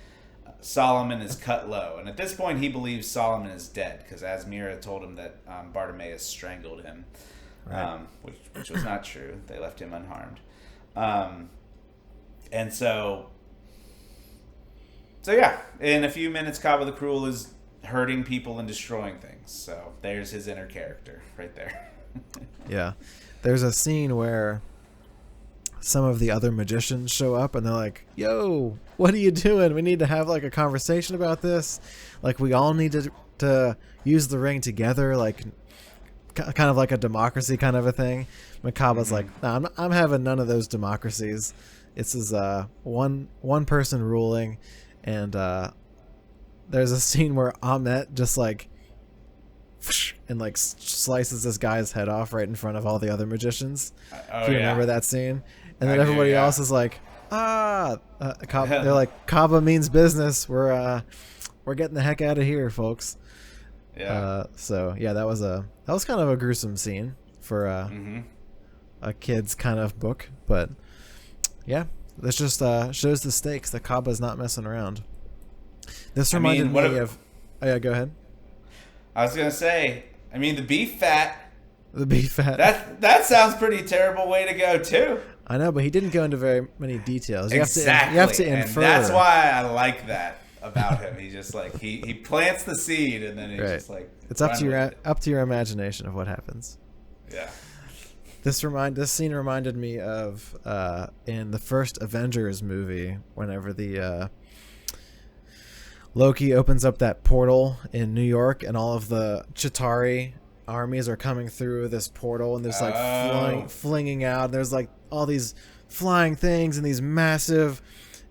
Solomon is cut low. And at this point, he believes Solomon is dead because as Mira told him that Bartimaeus strangled him, right. Which was not true. They left him unharmed. And so yeah, in a few minutes, Kaba the Cruel is hurting people and destroying things. So there's his inner character right there. Yeah. There's a scene where some of the other magicians show up and they're like, yo, what are you doing? We need to have like a conversation about this. Like we all need to use the ring together, like kind of like a democracy kind of a thing. Makaba's like, nah, I'm having none of those democracies. This is one person ruling. And there's a scene where Ahmet just like and like slices this guy's head off right in front of all the other magicians. If you remember that scene. And then everybody else is like, they're like, Kaba means business. We're getting the heck out of here, folks. Yeah. So yeah, that was kind of a gruesome scene for a kid's kind of book, but yeah, this just shows the stakes that Kaba's not messing around. This reminded me of. Oh yeah, go ahead. I was gonna say, the beef fat. The beef fat. That sounds pretty terrible way to go too. I know, but he didn't go into very many details. You exactly. You have to infer. And that's why I like that about him. He just like he plants the seed and then he's just like. It's up to your imagination of what happens. Yeah. This scene reminded me of in the first Avengers movie, whenever the Loki opens up that portal in New York and all of the Chitauri armies are coming through this portal and there's like flinging out. There's like all these flying things and these massive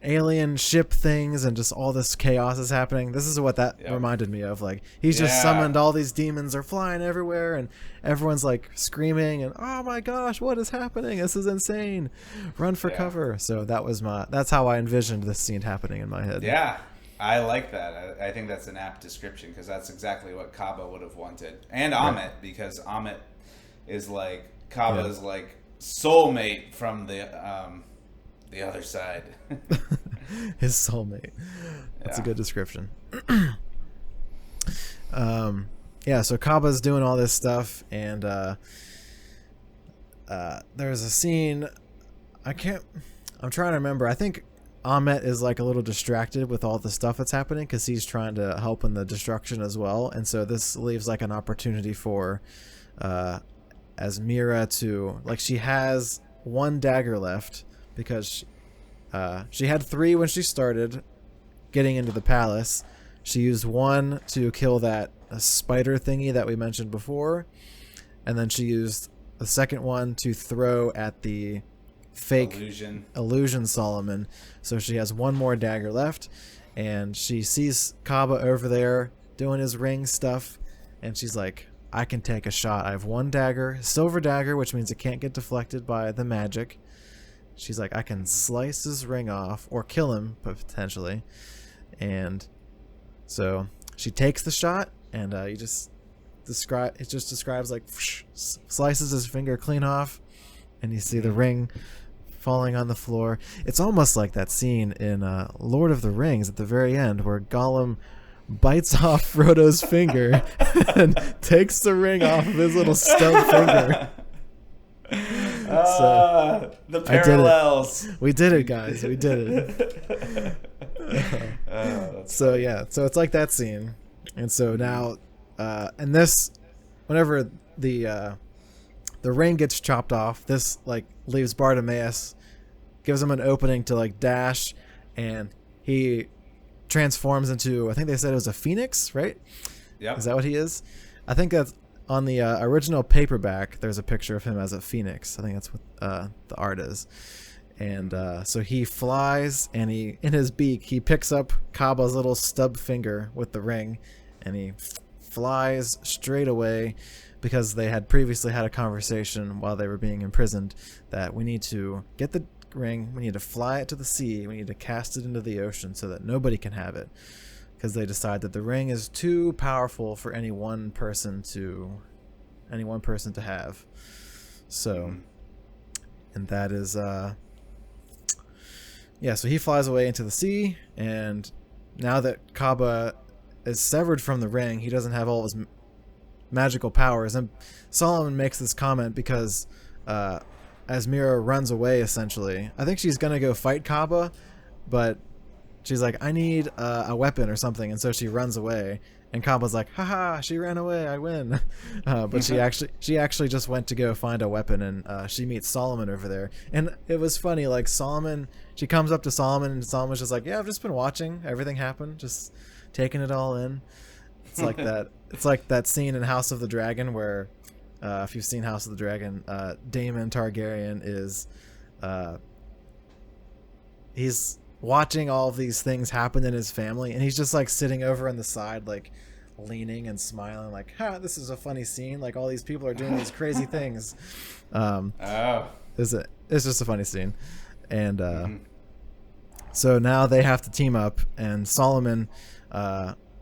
alien ship things and just all this chaos is happening. This is what that reminded me of. Like he's just summoned all these demons are flying everywhere and everyone's like screaming and oh my gosh, what is happening? This is insane. Run for cover. So that's how I envisioned this scene happening in my head. Yeah. I like that. I think that's an apt description because that's exactly what Kaba would have wanted. And Ahmet, because Ahmet is like Kaba's like soulmate from the other side. His soulmate. That's a good description. So Kaba's doing all this stuff and there's a scene I'm trying to remember. I think Ahmet is like a little distracted with all the stuff that's happening because he's trying to help in the destruction as well. And so this leaves like an opportunity for as Mira to like she has one dagger left because she had 3 when she started getting into the palace. She used 1 to kill that spider thingy that we mentioned before. And then she used the second one to throw at the fake illusion Solomon. So she has 1 more dagger left and she sees Kaba over there doing his ring stuff and she's like, I can take a shot. I have 1 dagger, silver dagger, which means it can't get deflected by the magic. She's like, I can slice his ring off or kill him potentially. And so she takes the shot and it just describes like slices his finger clean off and you see the ring falling on the floor. It's almost like that scene in Lord of the Rings at the very end where Gollum bites off Frodo's finger and takes the ring off of his little stub finger. So, the parallels. We did it, guys. We did it. So yeah, so it's like that scene, and so now, and this, whenever the ring gets chopped off, this like leaves Bartimaeus, gives him an opening to like dash, and he transforms into, I think they said it was a phoenix, right? Yeah. Is that what he is? I think that's on the original paperback. There's a picture of him as a phoenix. I think that's what the art is. And so he flies, and in his beak he picks up Kaba's little stub finger with the ring, and he flies straight away because they had previously had a conversation while they were being imprisoned that we need to get the ring, we need to fly it to the sea, we need to cast it into the ocean so that nobody can have it, because they decide that the ring is too powerful for any one person to have. So, and that is so he flies away into the sea, and now that Kaba is severed from the ring, he doesn't have all his magical powers. And Solomon makes this comment because as Mira runs away, essentially, I think she's gonna go fight Kaba, but she's like, I need a weapon or something, and so she runs away. And Kaba's like, haha, she ran away, I win. But she actually just went to go find a weapon, and she meets Solomon over there. And it was funny, like she comes up to Solomon, and Solomon's just like, yeah, I've just been watching everything happen, just taking it all in. It's like that. It's like that scene in House of the Dragon where, if you've seen House of the Dragon, Daemon Targaryen is, he's watching all of these things happen in his family, and he's just like sitting over on the side, like leaning and smiling, like, ha, this is a funny scene, like all these people are doing these crazy things. It's just a funny scene. And so now they have to team up, and Solomon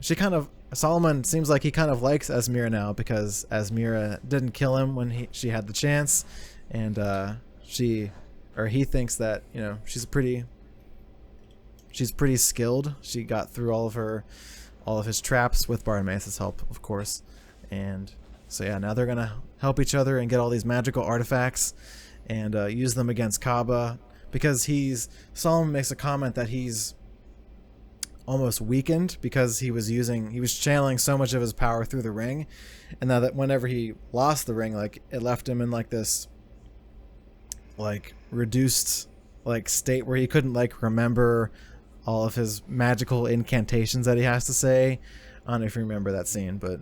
seems like he kind of likes Asmira now, because Asmira didn't kill him when she had the chance, and he thinks that, you know, she's pretty skilled. She got through all of his traps with Bartimaeus' help, of course. And so yeah, now they're gonna help each other and get all these magical artifacts and use them against Kaba, because Solomon makes a comment that he's almost weakened because he was channeling so much of his power through the ring, and now that whenever he lost the ring, like, it left him in like this like reduced like state where he couldn't like remember all of his magical incantations that he has to say. I don't know if you remember that scene, but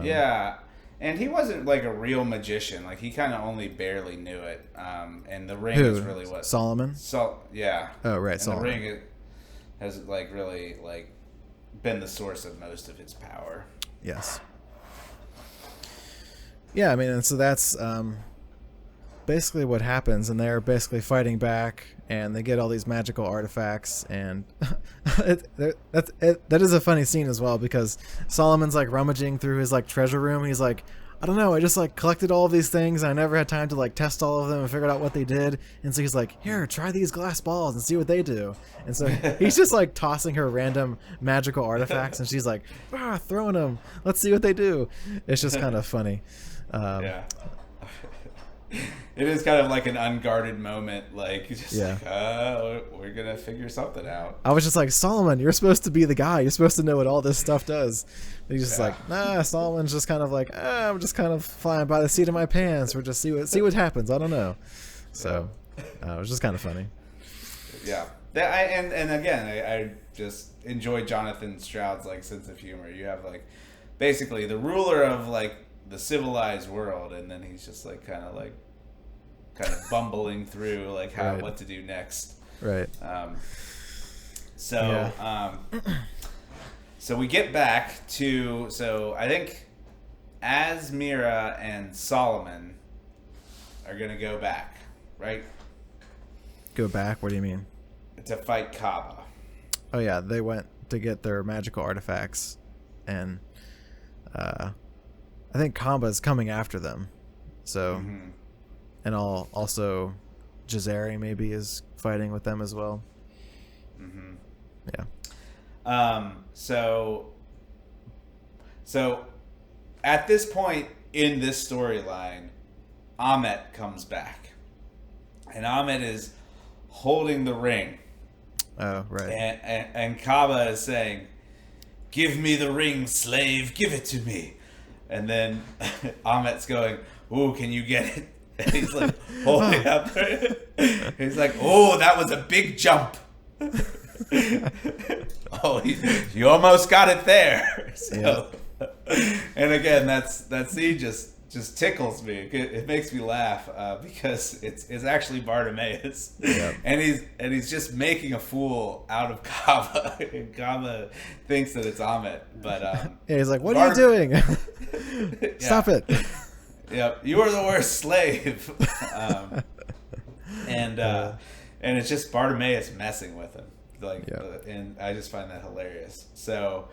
yeah, and he wasn't like a real magician. Like, he kind of only barely knew it. And the ring is really what Solomon. Yeah. Oh right, and Solomon. The ring has like really like been the source of most of his power. Yes. Yeah, I mean, and so that's basically what happens, and they're basically fighting back, and they get all these magical artifacts, and that is a funny scene as well, because Solomon's like rummaging through his like treasure room. He's like, I don't know, I just like collected all of these things, and I never had time to like test all of them and figure out what they did. And so he's like, here, try these glass balls and see what they do. And so he's just like tossing her random magical artifacts, and she's like, throwing them, let's see what they do. It's just kind of funny. Yeah. It is kind of like an unguarded moment, like, just like, we're gonna figure something out. I was just like, Solomon, you're supposed to be the guy. You're supposed to know what all this stuff does. And he's just like, nah. Solomon's just kind of like, I'm just kind of flying by the seat of my pants. We're just see what happens. I don't know. So it was just kind of funny. Yeah. And again, I just enjoy Jonathan Stroud's like sense of humor. You have like basically the ruler of like the civilized world, and then he's just like kind of bumbling through like what to do next. Right. So we get back to, I think Asmira and Solomon are gonna go back, right? Go back? What do you mean? To fight Kaba. Oh yeah, they went to get their magical artifacts, and I think Kamba's coming after them. So, and also Jazari maybe is fighting with them as well. Yeah. So at this point in this storyline, Ahmet comes back, and Ahmet is holding the ring. Oh, right. And Kaba is saying, "Give me the ring, slave. Give it to me." And then Ahmet's going, "Ooh, can you get it?" And he's like holding up. He's like, "Oh, that was a big jump." You almost got it there. So, and again, that scene just tickles me. It makes me laugh because it's actually Bartimaeus, and he's just making a fool out of Kaba. And Kaba thinks that it's Ahmet, but he's like, "What are you doing? Stop it!" Yep, you are the worst slave. And it's just Bartimaeus messing with him, and I just find that hilarious. So,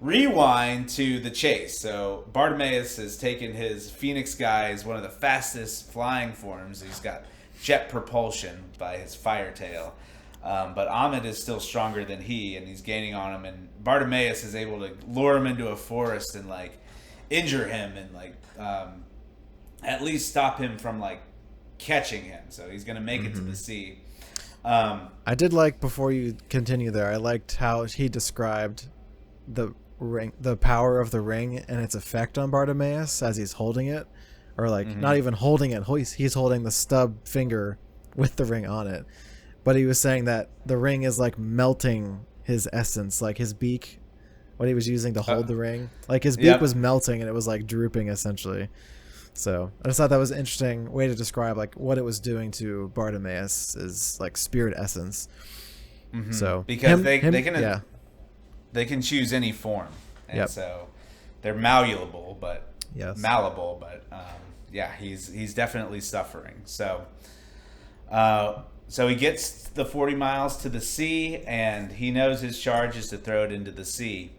rewind to the chase. So Bartimaeus has taken his Phoenix Guise, one of the fastest flying forms. He's got jet propulsion by his fire tail. But Ahmed is still stronger than he, and he's gaining on him. And Bartimaeus is able to lure him into a forest and like injure him and like at least stop him from like catching him. So he's going to make it to the sea. I did like, before you continue there, I liked how he described the ring, the power of the ring and its effect on Bartimaeus as he's holding it, or like not even holding it. He's holding the stub finger with the ring on it. But he was saying that the ring is like melting his essence, like his beak, what he was using to hold the ring, like his beak was melting and it was like drooping essentially. So I just thought that was an interesting way to describe like what it was doing to Bartimaeus' like spirit essence. So because they can choose any form, and so they're malleable, but he's definitely suffering. So he gets the 40 miles to the sea, and he knows his charge is to throw it into the sea.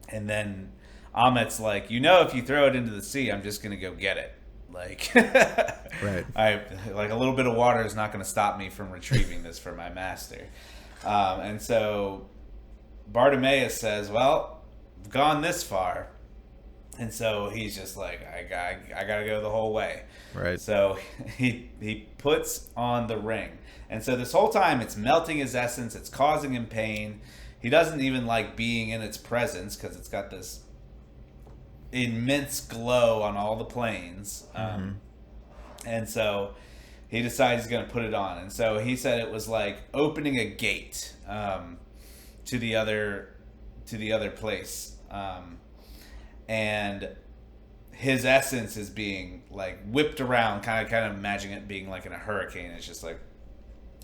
And then Amit's like, if you throw it into the sea, I'm just gonna go get it. Like, right? A little bit of water is not going to stop me from retrieving this for my master. And so Bartimaeus says, "Well, I've gone this far," and so he's just like, "I got to go the whole way." Right. So he puts on the ring, and so this whole time it's melting his essence. It's causing him pain. He doesn't even like being in its presence because it's got this immense glow on all the planes. And so he decides he's going to put it on. And so he said it was like opening a gate to the other place. And his essence is being like whipped around, kind of imagining it being like in a hurricane. It's just like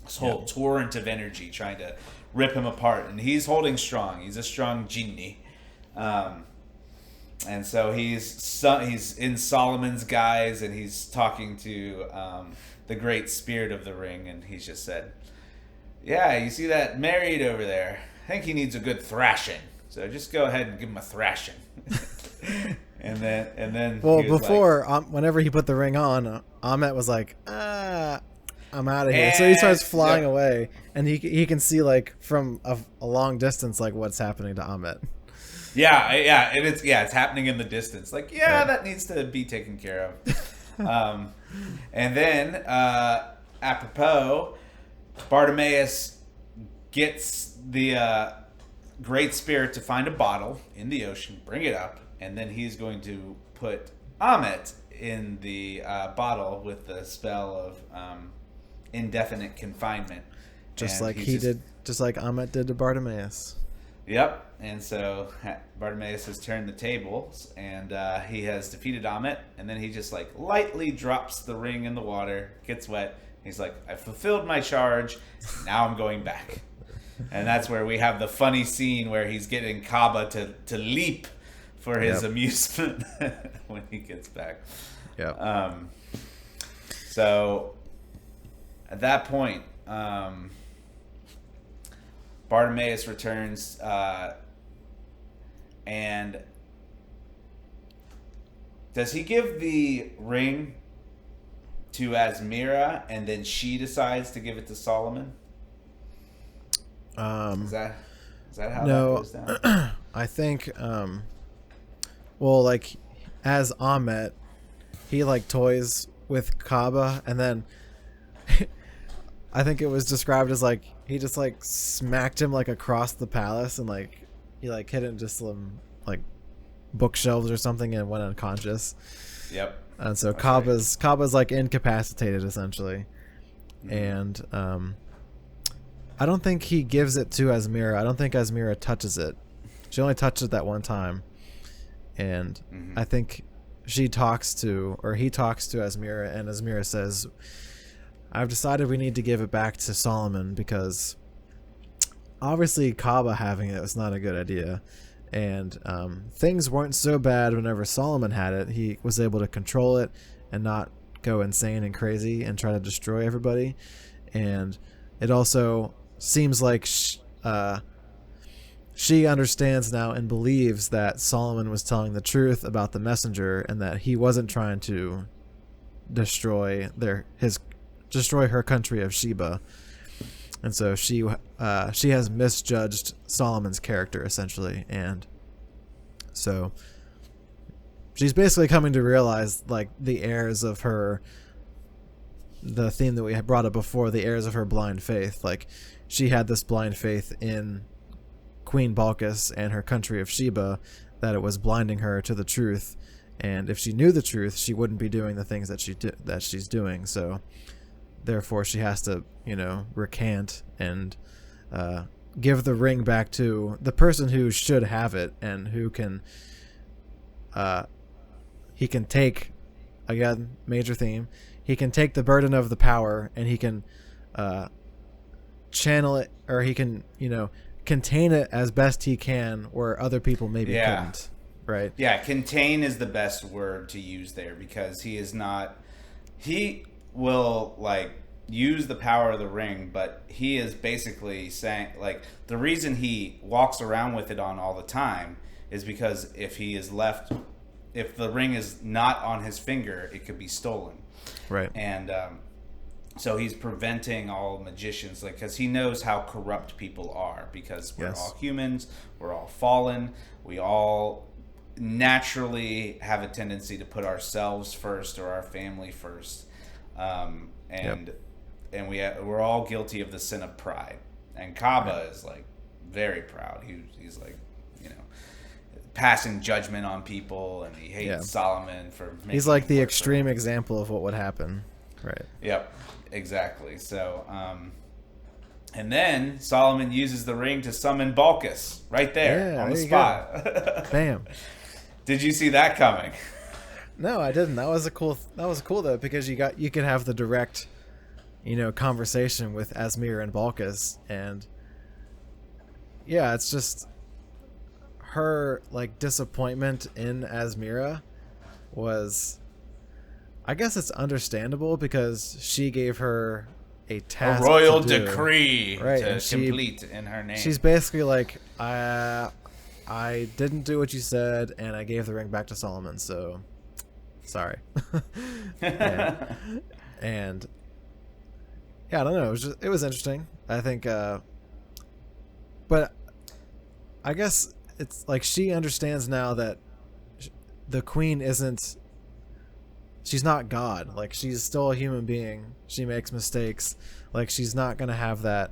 this whole torrent of energy trying to rip him apart. And he's holding strong. He's a strong genie. And so he's in Solomon's guise, and he's talking to the great spirit of the ring, and he's just said, "Yeah, you see that married over there? I think he needs a good thrashing. So just go ahead and give him a thrashing." and then well, before whenever he put the ring on, Ahmet was like, "I'm out of here." So he starts flying away, and he can see like from a long distance like what's happening to Ahmet. Yeah, and it's happening in the distance. Like, that needs to be taken care of. And then, apropos, Bartimaeus gets the Great Spirit to find a bottle in the ocean, bring it up, and then he's going to put Ahmet in the bottle with the spell of indefinite confinement. Just like Ahmet did to Bartimaeus. Yep, and so Bartimaeus has turned the tables, and he has defeated Ahmet, and then he just like lightly drops the ring in the water, gets wet. He's like, "I fulfilled my charge, now I'm going back." And that's where we have the funny scene where he's getting Kaaba to leap for his amusement when he gets back. Yeah. So at that point, Bartimaeus returns, and does he give the ring to Asmira, and then she decides to give it to Solomon? Is that how that goes down? I think, well, like, as Ahmet, he like toys with Kaaba, and then I think it was described as like he just like smacked him like across the palace, and like he like hit him just some like bookshelves or something and went unconscious. Yep. And so Kaaba's like incapacitated essentially. And I don't think he gives it to Asmira. I don't think Asmira touches it. She only touched it that one time. And I think he talks to Asmira, and Asmira says, "I've decided we need to give it back to Solomon because obviously Kaaba having it was not a good idea. And things weren't so bad whenever Solomon had it. He was able to control it and not go insane and crazy and try to destroy everybody. And it also seems like she understands now and believes that Solomon was telling the truth about the messenger, and that he wasn't trying to destroy her country of Sheba. And so she has misjudged Solomon's character essentially, and so she's basically coming to realize like the heirs of her, the theme that we had brought up before, the heirs of her blind faith. Like she had this blind faith in Queen Balkis and her country of Sheba, that it was blinding her to the truth, and if she knew the truth, she wouldn't be doing the things that she's doing. So therefore she has to, recant and give the ring back to the person who should have it, and who can he can take, again, major theme, he can take the burden of the power, and he can channel it, or he can contain it as best he can where other people maybe couldn't. Right? Yeah, contain is the best word to use there, because he will like use the power of the ring, but he is basically saying, like, the reason he walks around with it on all the time is because if the ring is not on his finger, it could be stolen. Right. And so he's preventing all magicians, like, because he knows how corrupt people are, because we're all humans, we're all fallen, we all naturally have a tendency to put ourselves first or our family first, and we're all guilty of the sin of pride. And Kaba is like very proud. He's like, passing judgment on people, and he hates Solomon for making he's like the extreme example of what would happen. Right. Yep, exactly. So and then Solomon uses the ring to summon Balkis right there on the spot. Bam. Did you see that coming? No, I didn't. That was cool though, because you could have the direct, conversation with Asmir and Balkis, and yeah, it's just her like disappointment in Asmira was, I guess it's understandable, because she gave her a task, a royal decree to complete in her name. She's basically like, I didn't do what you said, and I gave the ring back to Solomon, so sorry. and yeah, I don't know. It was interesting. I think, but I guess it's like she understands now that the queen she's not God. Like, she's still a human being. She makes mistakes. Like, she's not gonna have that.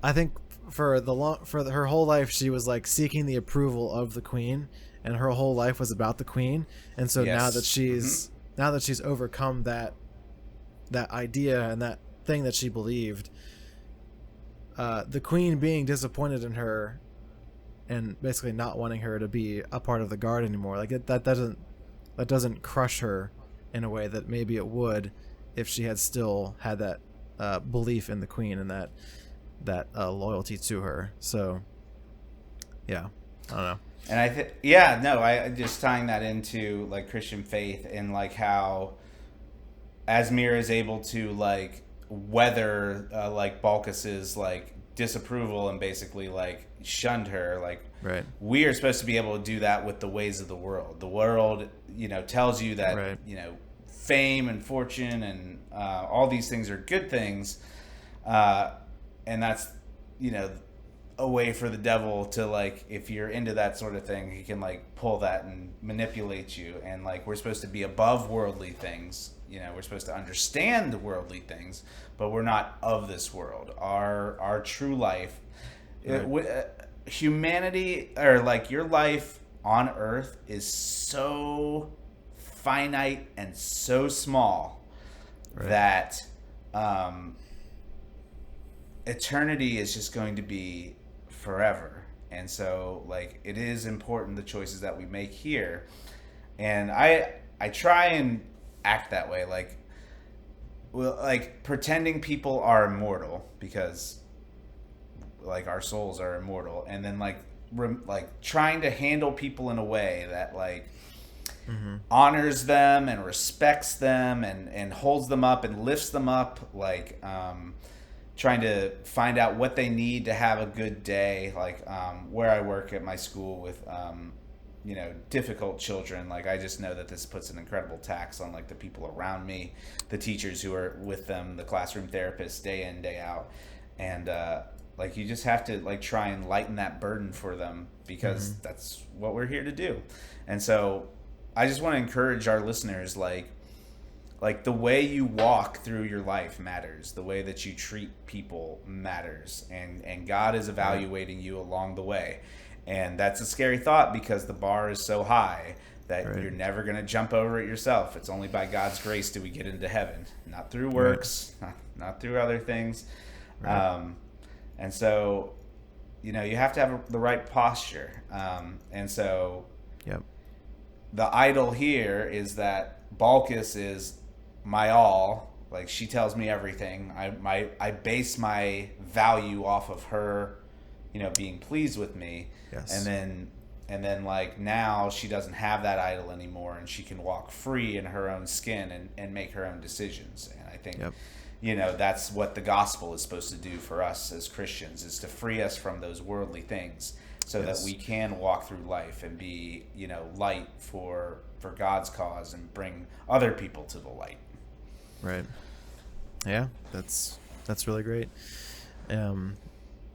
I think for her whole life, she was like seeking the approval of the queen, and her whole life was about the queen. And so now that she's overcome that idea and that thing that she believed, the queen being disappointed in her and basically not wanting her to be a part of the guard anymore, like that doesn't crush her in a way that maybe it would if she had still had that belief in the queen and that loyalty to her. So yeah, I don't know. And I just tying that into like Christian faith, and like how Asmir is able to like weather like Balkis's like disapproval and basically like shunned her. Like, right, we are supposed to be able to do that with the ways of the world. The world, tells you that, right, fame and fortune and all these things are good things, and that's a way for the devil to, like, if you're into that sort of thing, he can like pull that and manipulate you. And like, we're supposed to be above worldly things. We're supposed to understand the worldly things, but we're not of this world. Our true life, right. Humanity, or like your life on earth, is so finite and so small, right, that eternity is just going to be forever. And so like, it is important, the choices that we make here. And I try and act that way, like pretending people are immortal, because like our souls are immortal, and then like trying to handle people in a way that like honors them and respects them and holds them up and lifts them up, like trying to find out what they need to have a good day, like where I work at my school with difficult children. Like, I just know that this puts an incredible tax on like the people around me, the teachers who are with them, the classroom therapists, day in, day out. And like, you just have to like try and lighten that burden for them, because that's what we're here to do. And so I just want to encourage our listeners, like the way you walk through your life matters. The way that you treat people matters. And God is evaluating you along the way. And that's a scary thought, because the bar is so high that you're never going to jump over it yourself. It's only by God's grace do we get into heaven, not through works, not through other things. And so, you have to have the right posture. And so the idol here is that Balkis is my all. Like, she tells me everything. I base my value off of her, being pleased with me. Yes. And then like, now she doesn't have that idol anymore, and she can walk free in her own skin and make her own decisions. And I think, that's what the gospel is supposed to do for us as Christians, is to free us from those worldly things, so that we can walk through life and be, light for God's cause, and bring other people to the light. Right. Yeah, that's really great. And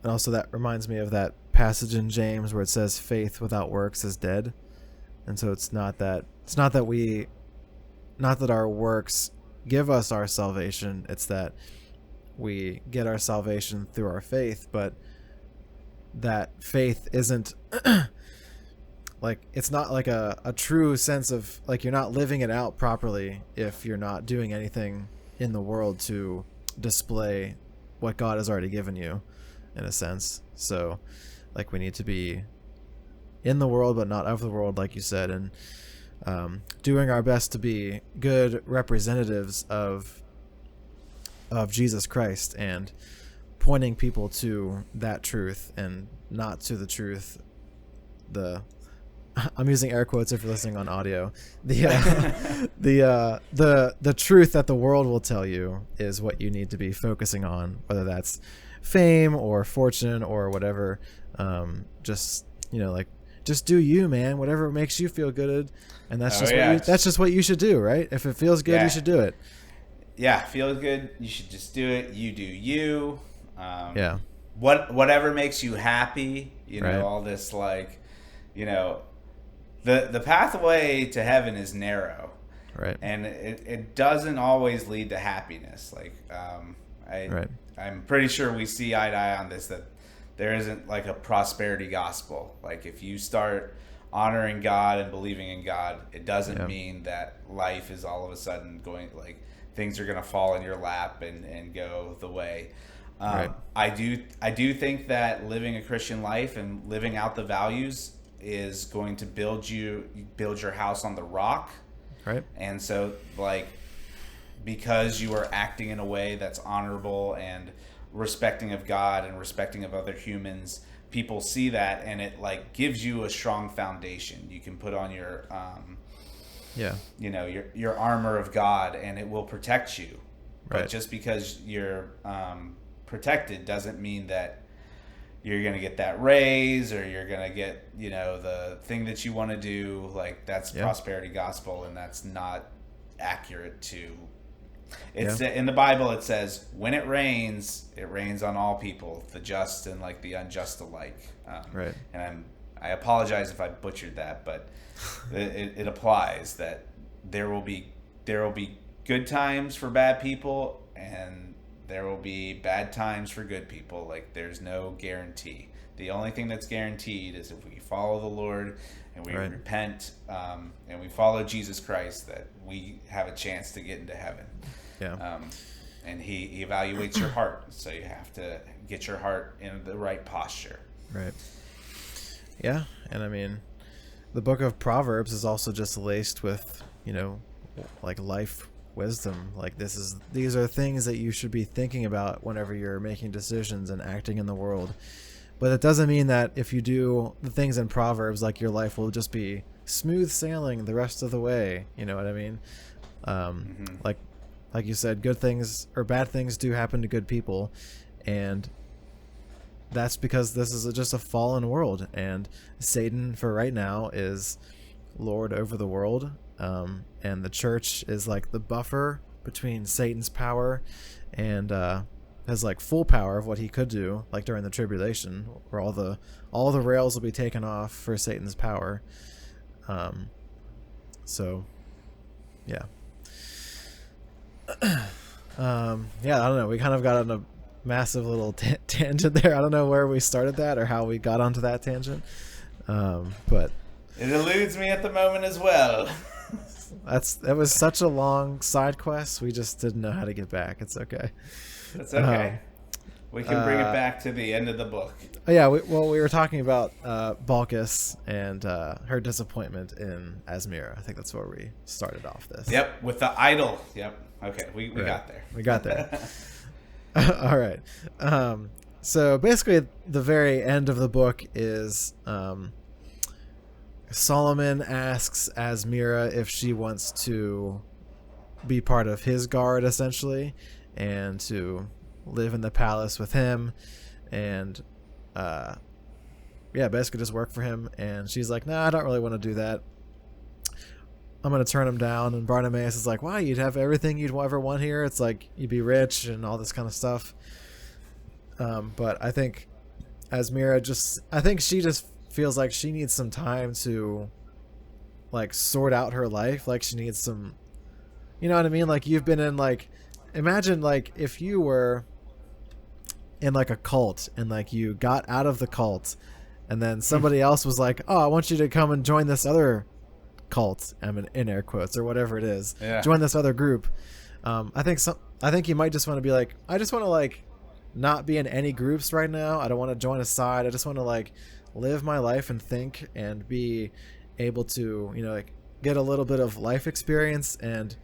also, that reminds me of that passage in James where it says faith without works is dead. And so it's not that our works give us our salvation. It's that we get our salvation through our faith, but that faith isn't like, it's not like a true sense of, like, you're not living it out properly if you're not doing anything in the world to display what God has already given you, in a sense. So like, we need to be in the world but not of the world, like you said, and doing our best to be good representatives of Jesus Christ, and pointing people to that truth and not to the truth. I'm using air quotes if you're listening on audio. The truth that the world will tell you is what you need to be focusing on, whether that's fame or fortune or whatever. Just do you, man. Whatever makes you feel good, and that's just what you should do, right? If it feels good, you should do it. Yeah, feels good. You should just do it. You do you. Whatever makes you happy. All this, like, the pathway to heaven is narrow, right? And it doesn't always lead to happiness. Like, I'm pretty sure we see eye to eye on this, that there isn't like a prosperity gospel. Like, if you start honoring God and believing in God, it doesn't mean that life is all of a sudden going, like, things are going to fall in your lap and go the way. I do think that living a Christian life and living out the values is going to build your house on the rock. Right. And so, like, because you are acting in a way that's honorable and respecting of God and respecting of other humans, people see that, and it like gives you a strong foundation. You can put on your your armor of God, and it will protect you. Right. But just because you're protected doesn't mean that you're going to get that raise, or you're going to get, the thing that you want to do. Like, that's prosperity gospel, and that's not accurate to. It's in the Bible. It says, when it rains on all people, the just and like the unjust alike. Right. And I apologize if I butchered that, but it applies that there will be good times for bad people, and there will be bad times for good people. Like, there's no guarantee. The only thing that's guaranteed is if we follow the Lord and we repent and we follow Jesus Christ, that we have a chance to get into heaven. Yeah. And he evaluates your heart, so you have to get your heart in the right posture. Right. Yeah, and I mean, the book of Proverbs is also just laced with, like, life wisdom. Like, these are things that you should be thinking about whenever you're making decisions and acting in the world. But it doesn't mean that if you do the things in Proverbs, like, your life will just be smooth sailing the rest of the way. You know what I mean? Like you said, good things or bad things do happen to good people, and that's because this is just a fallen world, and Satan for right now is lord over the world, and the church is like the buffer between Satan's power and has like full power of what he could do, like during the tribulation, where all the rails will be taken off for Satan's power. So yeah. Yeah, I don't know, we kind of got on a massive little tangent there. I don't know where we started that or how we got onto that tangent, but it eludes me at the moment as well. That was such a long side quest, we just didn't know how to get back. It's okay. That's okay. We can bring it back to the end of the book. Yeah, we were talking about Balkis and her disappointment in Asmira. I think that's where we started off this. Yep, with the idol. Yep. Okay, we got there. We got there. All right. So basically, the very end of the book is Solomon asks Asmira if she wants to be part of his guard, essentially, and to live in the palace with him, and basically just work for him. And she's like, nah, I don't really want to do that. I'm going to turn him down. And Bartimaeus is like, why? You'd have everything you'd ever want here. It's like you'd be rich and all this kind of stuff. But I think Asmira she just feels like she needs some time to like sort out her life. Like she needs some, you know what I mean? Like you've been in like, imagine like if you were in like a cult and like you got out of the cult and then somebody else was like, oh, I want you to come and join this other cult, I mean in air quotes, or whatever it is, join this other group. I think you might just want to be like, I just want to like not be in any groups right now. I don't want to join a side. I just want to like live my life and think and be able to, you know, like get a little bit of life experience. And,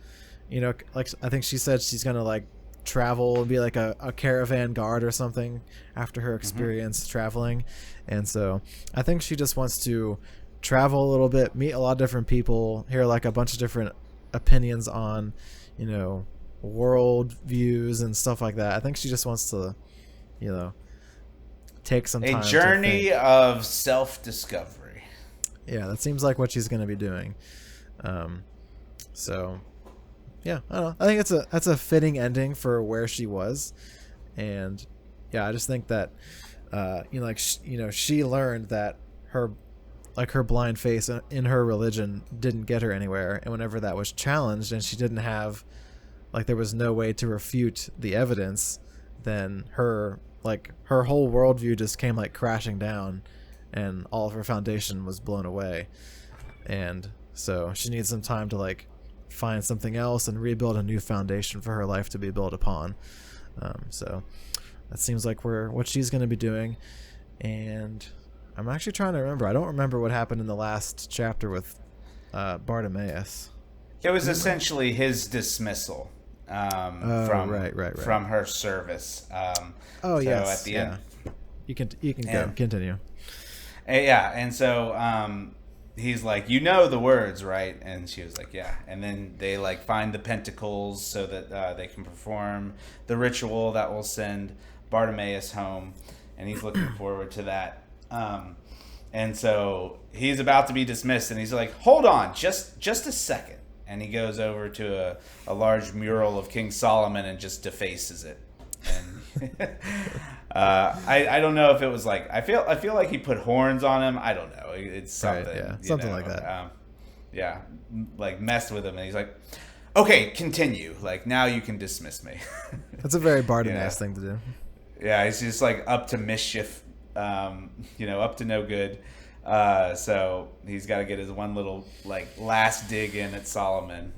you know, like I think she said she's gonna like travel and be like a caravan guard or something after her experience traveling. And so I think she just wants to travel a little bit, meet a lot of different people, hear like a bunch of different opinions on, you know, world views and stuff like that. I think she just wants to, you know, take some time. A journey of self-discovery. Yeah, that seems like what she's going to be doing. So yeah, I don't know. I think that's a fitting ending for where she was. And yeah, I just think that she learned that her blind faith in her religion didn't get her anywhere, and whenever that was challenged and she didn't have, like, there was no way to refute the evidence, then her whole worldview just came like crashing down, and all of her foundation was blown away. And so she needs some time to like find something else and rebuild a new foundation for her life to be built upon. So that seems like what she's going to be doing. And I'm actually trying to remember. I don't remember what happened in the last chapter with Bartimaeus. It was essentially his dismissal from her service. Yes. At the end, you can go continue. And so he's like, you know the words, right? And she was like, yeah. And then they like find the pentacles so that they can perform the ritual that will send Bartimaeus home, and he's looking forward to that. And so he's about to be dismissed, and he's like, hold on, just a second. And he goes over to a large mural of King Solomon and just defaces it. And I don't know if it was like, I feel like he put horns on him. I don't know. It's something. Right, yeah. Something like that. Like messed with him, and he's like, okay, continue. Like, now you can dismiss me. That's a very Bartimaeus thing to do. Yeah, he's just like up to mischief, up to no good. So he's got to get his one little like last dig in at Solomon.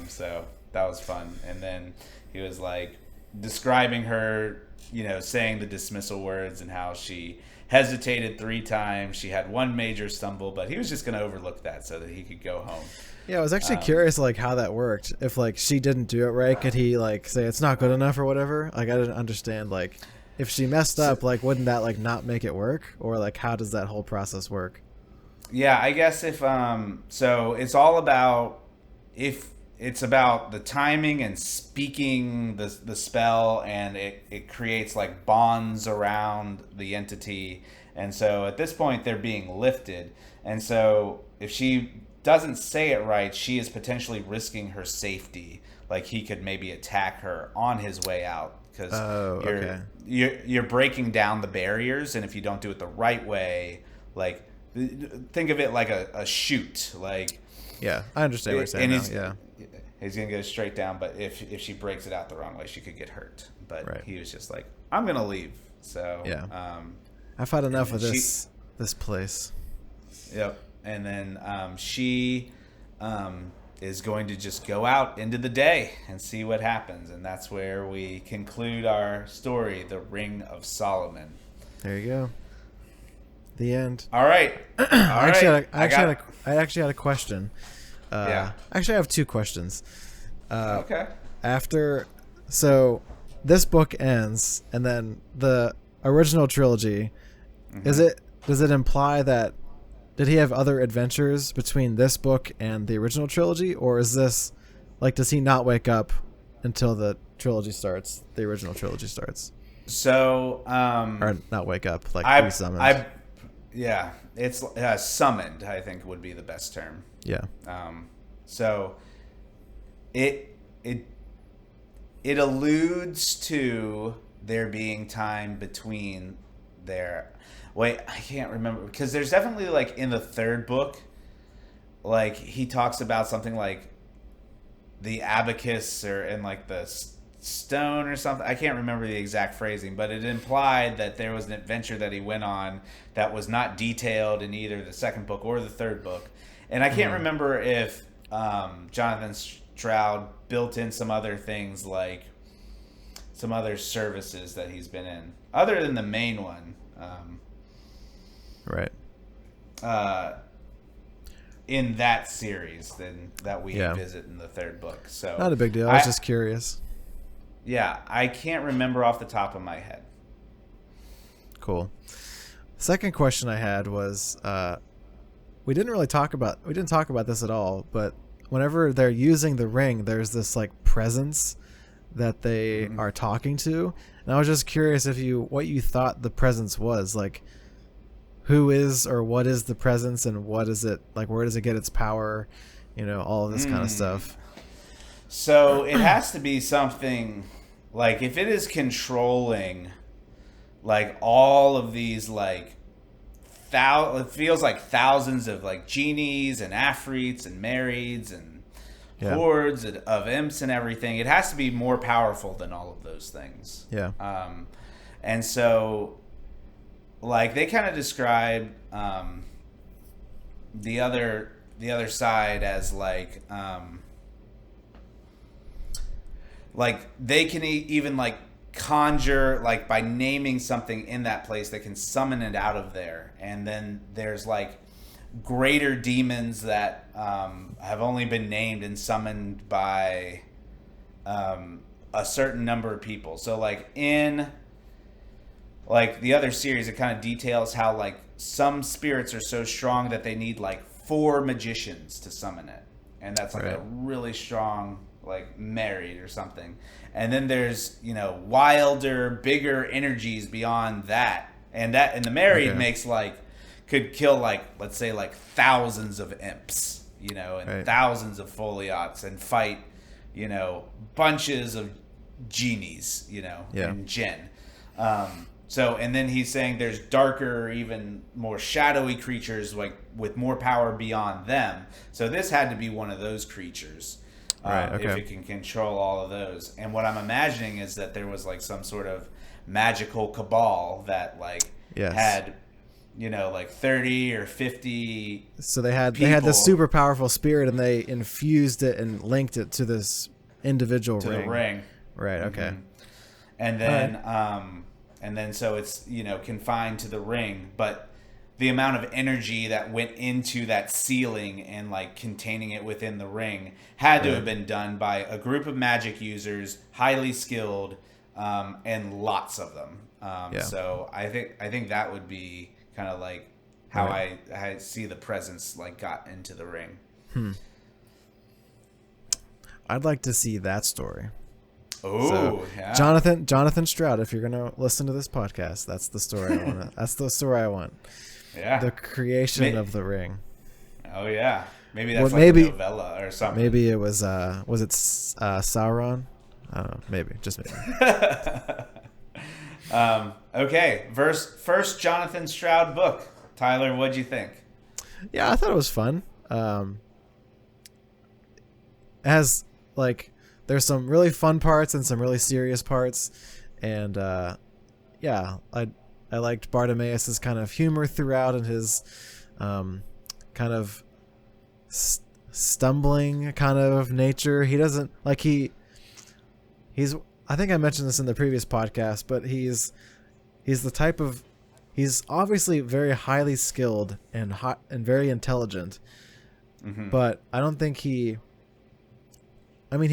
So that was fun. And then he was like describing her, saying the dismissal words and how she hesitated 3 times. She had one major stumble, but he was just going to overlook that so that he could go home. Yeah, I was actually curious like how that worked. If like she didn't do it right, could he like say it's not good enough or whatever? Like I didn't understand, like if she messed up, like wouldn't that like not make it work? Or like how does that whole process work? Yeah, I guess if so it's all about if it's about the timing and speaking the spell, and it creates like bonds around the entity. And so at this point they're being lifted, and so if she doesn't say it right, she is potentially risking her safety. Like he could maybe attack her on his way out, because you're breaking down the barriers, and if you don't do it the right way, like think of it like a chute, like. Yeah, I understand what you're saying. He's gonna go straight down, but if she breaks it out the wrong way, she could get hurt. But he was just like, I'm gonna leave. So yeah, I've had enough of this place. Yep. And then she is going to just go out into the day and see what happens, and that's where we conclude our story, The Ring of Solomon. There you go. The end. All right. I actually had a question. Actually, I have two questions. Okay. So this book ends, and then the original trilogy. Mm-hmm. Does it imply that did he have other adventures between this book and the original trilogy, or is this like, does he not wake up until the trilogy starts? The original trilogy starts. So or not wake up, like summoned. Yeah, it's summoned, I think would be the best term. Yeah. So it alludes to there being time between their. Wait, I can't remember, because there's definitely like in the third book, like he talks about something like the abacus and like the stone or something. I can't remember the exact phrasing, but it implied that there was an adventure that he went on that was not detailed in either the second book or the third book. And I can't remember if Jonathan Stroud built in some other things, like some other services that he's been in, other than the main one. Right. In that series then that we visit in the third book. So not a big deal. I was just curious. Yeah, I can't remember off the top of my head. Cool. Second question I had was we didn't talk about this at all, but whenever they're using the ring, there's this like presence that they are talking to, and I was just curious what you thought the presence was, like who is or what is the presence, and what is it, like where does it get its power, all of this kind of stuff. So it has to be something like, if it is controlling like all of these like it feels like thousands of like genies and afrits and marrieds and hordes of imps and everything, it has to be more powerful than all of those things. Yeah. And so like they kind of describe the other side as like they can even like conjure, like by naming something in that place, they can summon it out of there. And then there's like greater demons that have only been named and summoned by a certain number of people. So like in like the other series, it kind of details how like some spirits are so strong that they need like 4 magicians to summon it, and that's like a really strong like married or something. And then there's wilder, bigger energies beyond that, and the married makes like could kill like, let's say like thousands of imps, and thousands of foliots, and fight bunches of genies, and jinn. So, and then he's saying there's darker, even more shadowy creatures like with more power beyond them. So this had to be one of those creatures. If it can control all of those. And what I'm imagining is that there was like some sort of magical cabal that like had like 30 or 50 so they had this super powerful spirit, and they infused it and linked it to this individual to the ring. Right. Okay. And then so it's confined to the ring, but the amount of energy that went into that ceiling and like containing it within the ring had to have been done by a group of magic users, highly skilled, and lots of them. So I think that would be kind of like how I see the presence like got into the ring. I'd like to see that story. Oh, so, yeah. Jonathan Stroud, if you're gonna listen to this podcast, that's the story I want. That's the story I want. Yeah. The creation of the ring. Oh yeah. Maybe that's a novella or something. Maybe it was it Sauron? I don't know. Maybe, just maybe. Okay. First Jonathan Stroud book. Tyler, what'd you think? Yeah, I thought it was fun. Has like there's some really fun parts and some really serious parts, and yeah, I liked Bartimaeus's kind of humor throughout and his kind of stumbling kind of nature. He doesn't like he's I think I mentioned this in the previous podcast, but he's the type of he's obviously very highly skilled and very intelligent, but I don't think he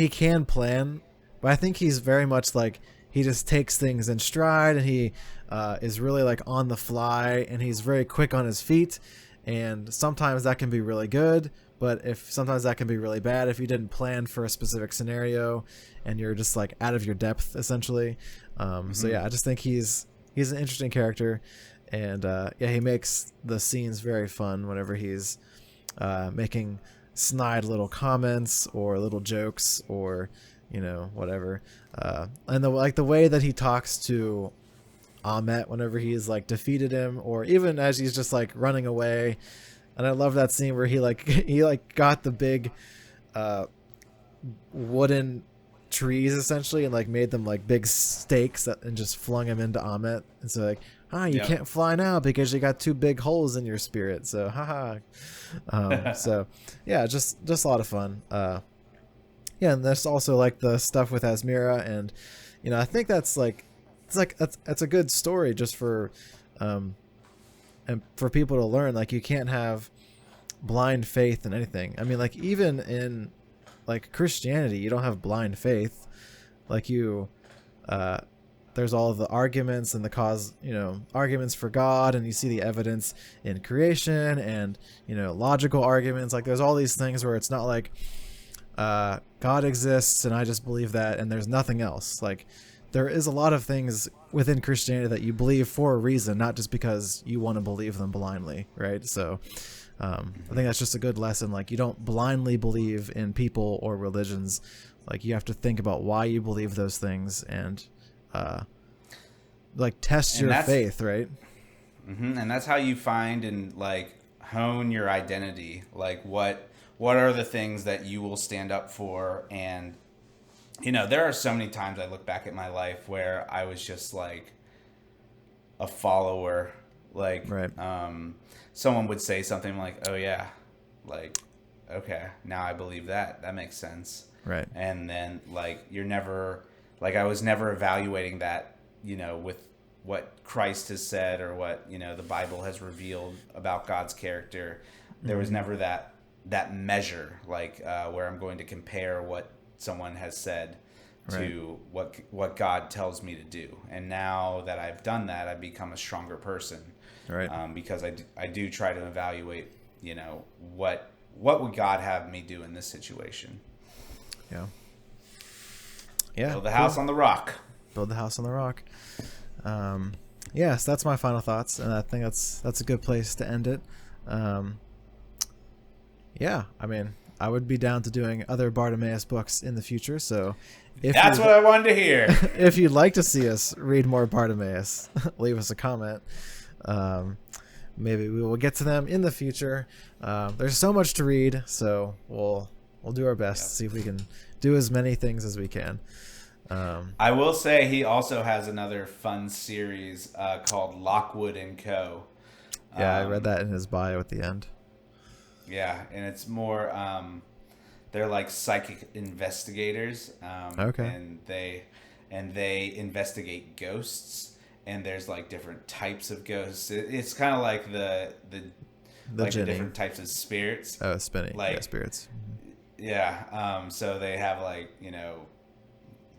can plan, but I think he's very much like he just takes things in stride, and he is really like on the fly, and he's very quick on his feet, and sometimes that can be really good, but sometimes that can be really bad if you didn't plan for a specific scenario and you're just like out of your depth essentially. So yeah, I just think he's an interesting character, and yeah, he makes the scenes very fun whenever he's making snide little comments or little jokes or whatever, and the way that he talks to Ahmet whenever he's like defeated him, or even as he's just like running away. And I love that scene where he got the big wooden trees essentially and like made them like big stakes and just flung him into Ahmet, and so like, you can't fly now because you got 2 big holes in your spirit, so haha. So yeah, just a lot of fun. Yeah, and there's also like the stuff with Asmira, and I think that's like that's a good story just for and for people to learn, like, you can't have blind faith in anything. I mean, like, even in like Christianity, you don't have blind faith. Like, there's all of the arguments and arguments for God, and you see the evidence in creation and, logical arguments. Like, there's all these things where it's not like, God exists and I just believe that and there's nothing else. Like, there is a lot of things within Christianity that you believe for a reason, not just because you want to believe them blindly, right? So I think that's just a good lesson. Like, you don't blindly believe in people or religions. Like, you have to think about why you believe those things and like test your faith, right? And that's how you find and like hone your identity. Like, what are the things that you will stand up for? And there are so many times I look back at my life where I was just like a follower. Like, right. Someone would say something like, "Oh yeah, like, okay, now I believe that. That makes sense." Right. And then like I was never evaluating that, with what Christ has said or what the Bible has revealed about God's character. There was never that measure, like where I'm going to compare what someone has said to what God tells me to do. And now that I've done that, I've become a stronger person, right? Because I do try to evaluate, what would God have me do in this situation? Yeah. Build the house on the rock. Build the house on the rock. Yes, that's my final thoughts, and I think that's a good place to end it. Yeah, I mean, I would be down to doing other Bartimaeus books in the future. So that's what I wanted to hear. If you'd like to see us read more Bartimaeus, leave us a comment. Maybe we will get to them in the future. There's so much to read, so we'll do our best to see if we can do as many things as we can. I will say he also has another fun series called Lockwood and Co. Yeah, I read that in his bio at the end. Yeah, and it's more they're like psychic investigators. Okay. And they investigate ghosts, and there's like different types of ghosts. It's kind of like the different types of spirits. Oh, spinning. Like, yeah, spirits. Yeah. So they have like,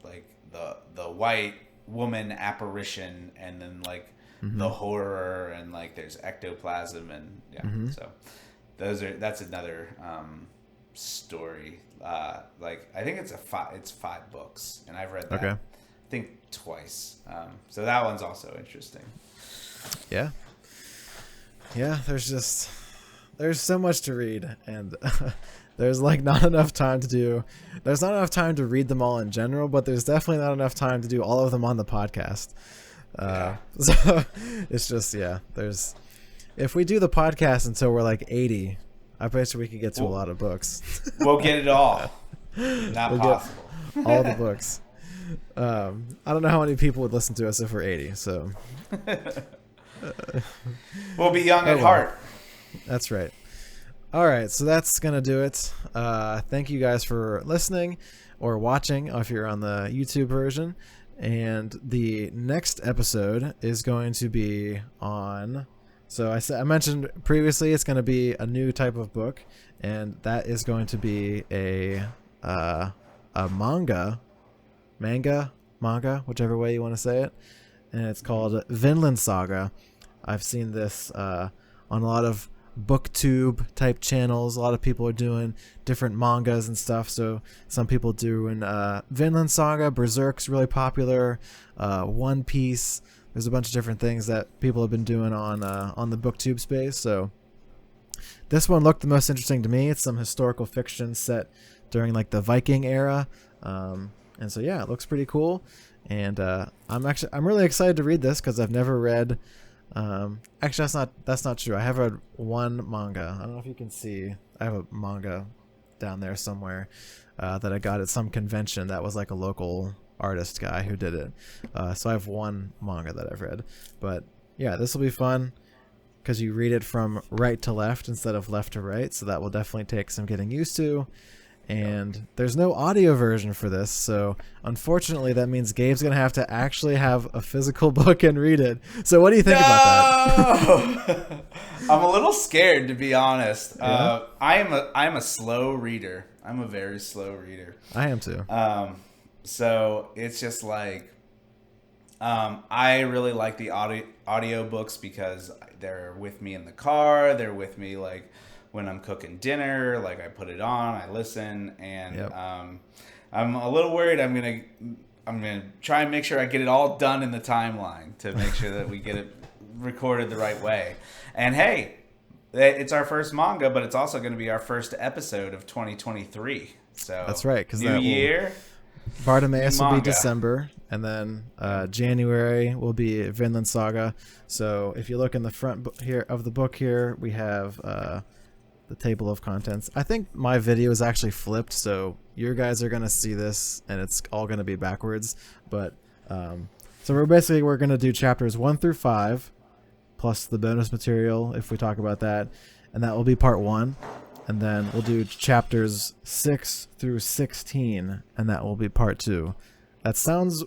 like the white woman apparition, and then like the horror, and like there's ectoplasm, and so that's another story. Like I think it's 5 books, and I've read that Okay. I think twice. So that one's also interesting. Yeah. Yeah, there's so much to read, and there's like not enough time to read them all in general, but there's definitely not enough time to do all of them on the podcast. So it's just, if we do the podcast until we're like 80, I bet you we could get to a lot of books. We'll get it all. Not possible. All the books. I don't know how many people would listen to us if we're 80, so we'll be young at heart. That's right. All right, so that's going to do it. Thank you guys for listening or watching if you're on the YouTube version. And the next episode is going to be on... So I mentioned previously it's going to be a new type of book, and that is going to be a manga, whichever way you want to say it. And it's called Vinland Saga. I've seen this on a lot of booktube type channels. A lot of people are doing different mangas and stuff. So some people doing Vinland Saga, Berserk's really popular, One Piece. There's a bunch of different things that people have been doing on the booktube space. So this one looked the most interesting to me. It's some historical fiction set during like the Viking era, and so it looks pretty cool. And I'm really excited to read this because I've never read. Actually, that's not true. I have read one manga. I don't know if you can see. I have a manga down there somewhere that I got at some convention that was like a local artist guy who did it. So I have one manga that I've read. But yeah, this will be fun because you read it from right to left instead of left to right. So that will definitely take some getting used to. And there's no audio version for this, so unfortunately that means Gabe's gonna have to actually have a physical book and read it. So what do you think about that? I'm a little scared, to be honest. Yeah? I'm a slow reader. I'm a very slow reader. I am too. So it's just like I really like the audio books because they're with me in the car. They're with me like when I'm cooking dinner, like I put it on, I listen, and I'm a little worried. I'm gonna try and make sure I get it all done in the timeline to make sure that we get it recorded the right way. And hey, it's our first manga, but it's also going to be our first episode of 2023. So that's right, because new year. Bartimaeus will be December, and then January will be Vinland Saga. So if you look in the front here of the book, here we have the table of contents. I think my video is actually flipped, so you guys are gonna see this and it's all gonna be backwards. But so we're gonna do chapters 1 through 5 plus the bonus material if we talk about that, and that will be part 1. And then we'll do chapters 6 through 16, and that will be part 2. That sounds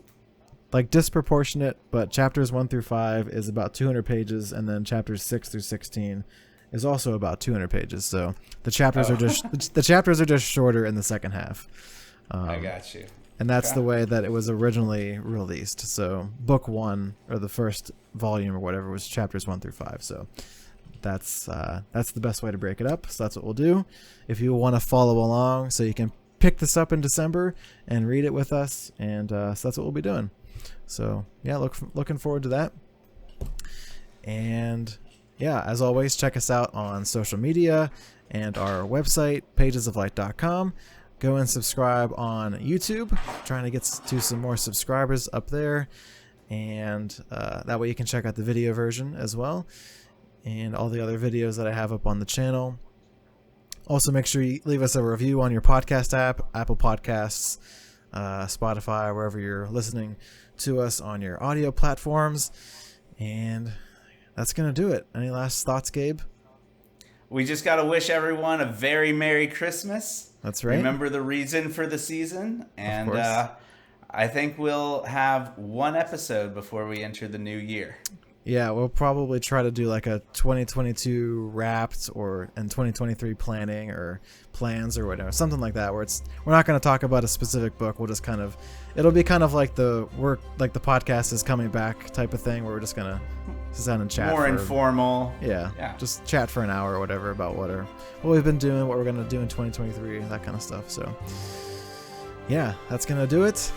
like disproportionate, but chapters 1 through 5 is about 200 pages, and then chapters 6 through 16 is also about 200 pages. So the chapters are just shorter in the second half. I got you. And that's the way that it was originally released. So book 1, or the first volume or whatever, was chapters 1 through 5. So that's the best way to break it up. So that's what we'll do. If you want to follow along, so you can pick this up in December and read it with us, and so that's what we'll be doing. So yeah, looking forward to that. And yeah, as always, check us out on social media and our website, pagesoflight.com. Go and subscribe on YouTube. Trying to get to some more subscribers up there, and that way you can check out the video version as well, and all the other videos that I have up on the channel. Also, make sure you leave us a review on your podcast app, Apple Podcasts, Spotify, wherever you're listening to us on your audio platforms. And that's going to do it. Any last thoughts, Gabe? We just got to wish everyone a very Merry Christmas. That's right. Remember the reason for the season. And I think we'll have one episode before we enter the new year. Yeah, we'll probably try to do like a 2022 wrapped and 2023 planning or plans or whatever, something like that, where we're not going to talk about a specific book. We'll just it'll be kind of like the podcast is coming back type of thing, where we're just going to sit down and chat. More informal. Yeah. Just chat for an hour or whatever about what we've been doing, what we're going to do in 2023, that kind of stuff. So, yeah, that's going to do it.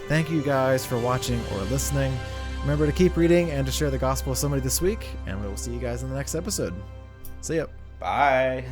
Thank you guys for watching or listening. Remember to keep reading and to share the gospel with somebody this week, and we will see you guys in the next episode. See ya. Bye.